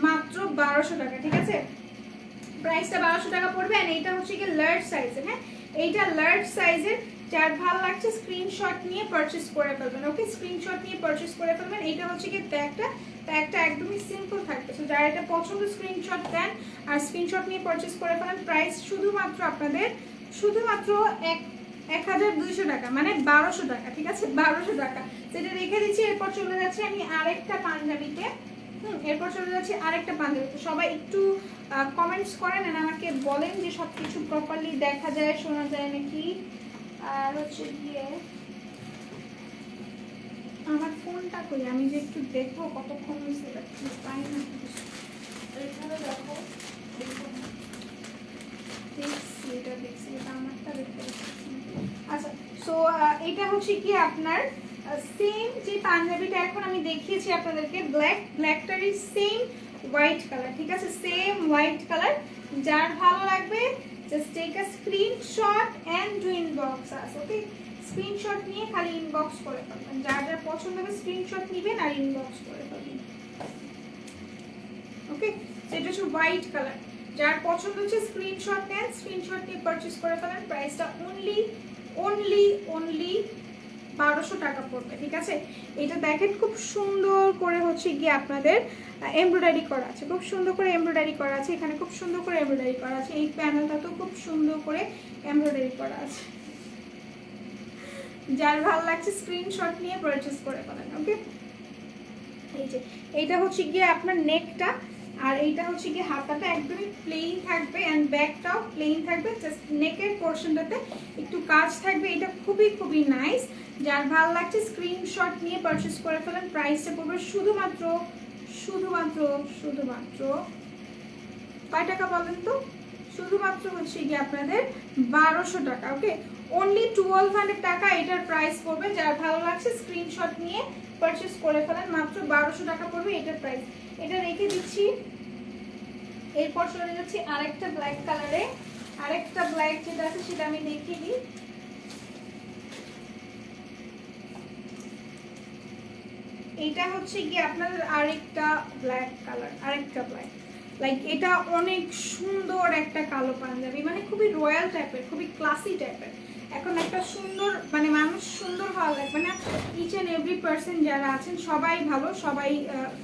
[SPEAKER 1] মাত্র 1200 টাকা, ঠিক আছে? প্রাইসটা 1200 টাকা পড়বে। অ্যান্ড এইটা হচ্ছে কি লার্জ সাইজের। হ্যাঁ এইটা লার্জ সাইজের, যার ভালো লাগছে স্ক্রিনশট নিয়ে পারচেস করে ফেলবেন। ওকে স্ক্রিনশট নিয়ে পারচেস করে ফেলবেন। এইটা হচ্ছে কি ট্যাগটা একদমই সিম্পল থাকবে। সো যারা এটা পছন্দ স্ক্রিনশট দেন আর স্ক্রিনশট নিয়ে পারচেস করে ফেলেন। প্রাইস শুধুমাত্র আপনাদের শুধুমাত্র 1200 টাকা, মানে 1200 টাকা, ঠিক আছে? 1200 টাকা যেটা রেখে দিচ্ছি। এরপর চলে যাচ্ছে আমি আরেকটা পাঞ্জাবিতে। এরপর চলে যাচ্ছে আরেকটা পাঞ্জাবিতে। সবাই একটু কমেন্টস করেন আর আমাকে বলেন যে সব কিছু প্রপারলি দেখা যায় শোনা যায় নাকি। আর হচ্ছে গিয়ে আমার ফোনটা কই, আমি যে একটু দেখবো কতক্ষণ হয়েছে পাই না।
[SPEAKER 3] এখানে দেখো,
[SPEAKER 1] দেখছি এটা আমারটা দেখতে পাচ্ছি। আচ্ছা সো এটা হচ্ছে কি আপনার সেম যে পাঞ্জাবিটা এখন আমি দেখিয়েছি আপনাদেরকে, ব্ল্যাকটারই সেম হোয়াইট কালার, ঠিক আছে? Same white colour. যার ভালো লাগবে just take a screenshot and do inbox us. Okay screenshot নিয়ে খালি ইনবক্স করে ফেলবেন। যার যার পছন্দ হবে স্ক্রিনশট নেবেন আর ইনবক্স করে ফেলবেন। ওকে সেটা হচ্ছে হোয়াইট কালার। যার পছন্দ হচ্ছে স্ক্রিনশট নেন, স্ক্রিনশট নিয়ে পারচেস করে ফেলেন। প্রাইসটা অনলি 1200 টাকা পড়বে, ঠিক আছে? এটা দেখেন খুব সুন্দর করে হচ্ছে গিয়ে আপনাদের এমব্রয়ডারি করা আছে, খুব সুন্দর করে এমব্রয়ডারি করা আছে। এখানে খুব সুন্দর করে এমব্রয়ডারি করা আছে। এই প্যানেলটাতেও খুব সুন্দর করে এমব্রয়ডারি করা আছে। যার ভালো লাগছে স্ক্রিনশট নিয়ে পারচেস করে ফেলেন। ওকে এই যে এইটা হচ্ছে গিয়ে আপনার নেকটা, আর এইটা হচ্ছে গিয়ে হাতাটা একদমই প্লেন থাকবে অ্যান্ড ব্যাকটাও প্লেন থাকবে। জাস্ট নেকের পোর্শনটাতে একটু কাজ থাকবে। এটা খুবই খুবই নাইস। যার ভালো লাগছে স্ক্রিনশট নিয়ে পারচেস করে ফেলেন। প্রাইসটা পড়বে শুধুমাত্র শুধুমাত্র শুধুমাত্র কয় টাকা বলেন তো? শুধুমাত্র হচ্ছে গিয়ে আপনাদের 1200 টাকা। ওকে, অনলি 1200 টাকা এটার প্রাইস পড়বে। যার ভালো লাগছে স্ক্রিনশট নিয়ে পারচেজ করে ফেলেন, মাত্র 1200 টাকা পড়বে এটার প্রাইস। এটা রেখে দিচ্ছি। এরপর চলে যাচ্ছি আরেকটা ব্ল্যাক কালারে। আরেকটা ব্ল্যাক যেটা আছে সেটা আমি দেখিয়ে দিই। এটা হচ্ছে কি আপনাদের আরেকটা ব্ল্যাক কালার, আরেকটা ব্ল্যাক। লাইক এটা অনেক সুন্দর একটা কালো পাঞ্জাবি, মানে খুবই রয়্যাল টাইপের, খুবই ক্লাসি টাইপের। এখন একটা সুন্দর মানে মানুষ সুন্দর হওয়া লাগবে না, ইচ অ্যান্ড এভরি পার্সন যারা আছেন সবাই ভালো, সবাই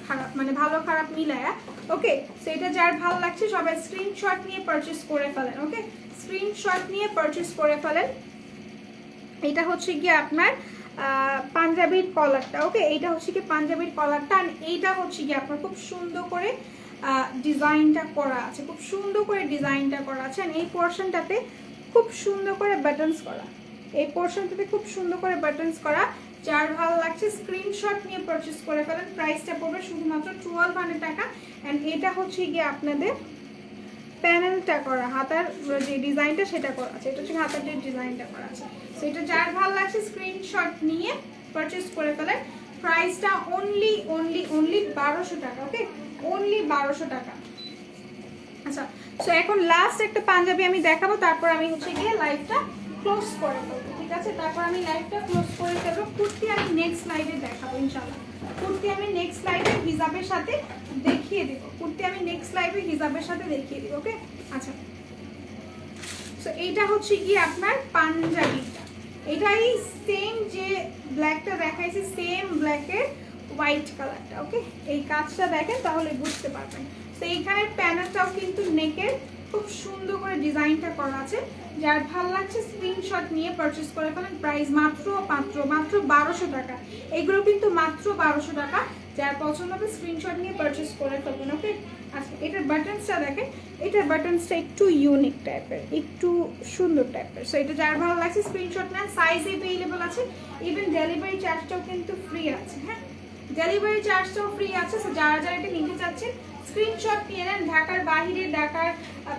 [SPEAKER 1] খারাপ, মানে ভালো খারাপ মিলায়া। ওকে, সো এটা যার ভালো লাগছে সবাই স্ক্রিনশট নিয়ে পারচেস করে ফেলেন। ওকে, স্ক্রিনশট নিয়ে পারচেস করে ফেলেন। এটা হচ্ছে গিয়ে আপনার পাঞ্জাবির কলারটা। ওকে, এইটা হচ্ছে কি পাঞ্জাবির কলারটা, আর এইটা হচ্ছে কি আপনার খুব সুন্দর করে ডিজাইনটা করা আছে, খুব সুন্দর করে ডিজাইনটা করা আছে। আর এই পোর্শনটাতে খুব সুন্দর করে বাটনস করা, এই পোর্শনটাতে খুব সুন্দর করে বাটনস করা। যার ভালো লাগছে স্ক্রিনশট নিয়ে পারচেস করে ফেলেন। প্রাইসটা পড়বে শুধুমাত্র 1200 টাকা। অ্যান্ড এটা হচ্ছে গিয়ে আপনাদের প্যানেলটা করা, হাতার যে ডিজাইনটা সেটা করা আছে। এটা হচ্ছে হাতার যে ডিজাইনটা করা আছে। সো এটা যার ভালো লাগছে স্ক্রিনশট নিয়ে পারচেস করে ফেলেন। প্রাইসটা অনলি অনলি অনলি 1200 টাকা। ওকে, অনলি 1200 টাকা। আচ্ছা, সো এখন লাস্ট একটা পাঞ্জাবি আমি দেখাবো, তারপর আমি হচ্ছে গিয়ে লাইভটা ক্লোজ করে ফেলবো। ঠিক আছে, তারপর আমি লাইভটা ক্লোজ করে ফেলবো। কুর্তি আমি নেক্সট লাইভে দেখাবো ইনশাআল্লাহ। কুর্তি আমি নেক্সট লাইভে হিজাবের সাথে দেখিয়ে দেবো। কুর্তি আমি নেক্সট লাইভে হিজাবের সাথে দেখিয়ে দেবো। ওকে, আচ্ছা, সো এইটা হচ্ছে গিয়ে আপনার পাঞ্জাবিটা। এটাই সেম যে ব্ল্যাকটা দেখাইছে, সেম ব্ল্যাকের হোয়াইট কালারটা। ওকে, এই কাজটা দেখেন তাহলে বুঝতে পারবেন। তো এইখানের প্যানেলটাও কিন্তু নেকের খুব সুন্দর করে ডিজাইনটা করা আছে। যার ভালো লাগছে স্ক্রিনশট নিয়ে পারচেস করে ফেলেন। প্রাইস মাত্র মাত্র মাত্র 1200 টাকা। এগুলো কিন্তু মাত্র 1200 টাকা। যার পছন্দ হবে স্ক্রিনশট নিয়ে পারচেস করে ফেলবেন। ওকে, আচ্ছা, এটার বাটনসটা দেখেন, এটার বাটনসটা একটু ইউনিক টাইপের, একটু সুন্দর টাইপের। সো এটা যার ভালো লাগছে স্ক্রিনশট নেন। সাইজ অ্যাভেলেবল আছে, ইভেন ডেলিভারি চার্জটাও কিন্তু ফ্রি আছে। হ্যাঁ, ডেলিভারি চার্জটাও ফ্রি আছে। সো যারা যারা এটা নিতে চাচ্ছেন স্ক্রিনশট নিয়ে নেন। ঢাকার বাইরে, ঢাকার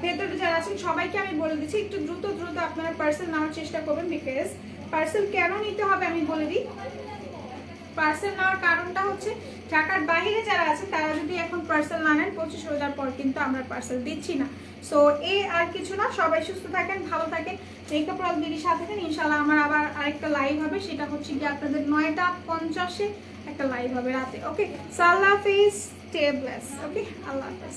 [SPEAKER 1] ভেতরে যারা আছেন সবাইকে আমি বলে দিচ্ছি একটু দ্রুত দ্রুত আপনারা পার্সেল নেওয়ার চেষ্টা করবেন। বিকজ পার্সেল কেন নিতে হবে আমি বলে দিই। পার্সেল নেওয়ার কারণটা হচ্ছে ঢাকার বাইরে যারা আছেন তারা যদি এখন পার্সেল না নেন 25 রোজার পর কিন্তু আমরা পার্সেল দিচ্ছি না। সো আর কিছু না, সবাই সুস্থ থাকেন, ভালো থাকেন, মেকআপ রল বিডির সাথে থাকেন। ইনশাআল্লাহ আমার আবার আরেকটা লাইভ হবে, সেটা হচ্ছে গিয়ে আপনাদের 9:50 একটা লাইভ হবে রাতে। ওকে, সো আল্লাহ হাফেজ, স্টে ব্লেস। ওকে, আল্লাহ হাফেজ।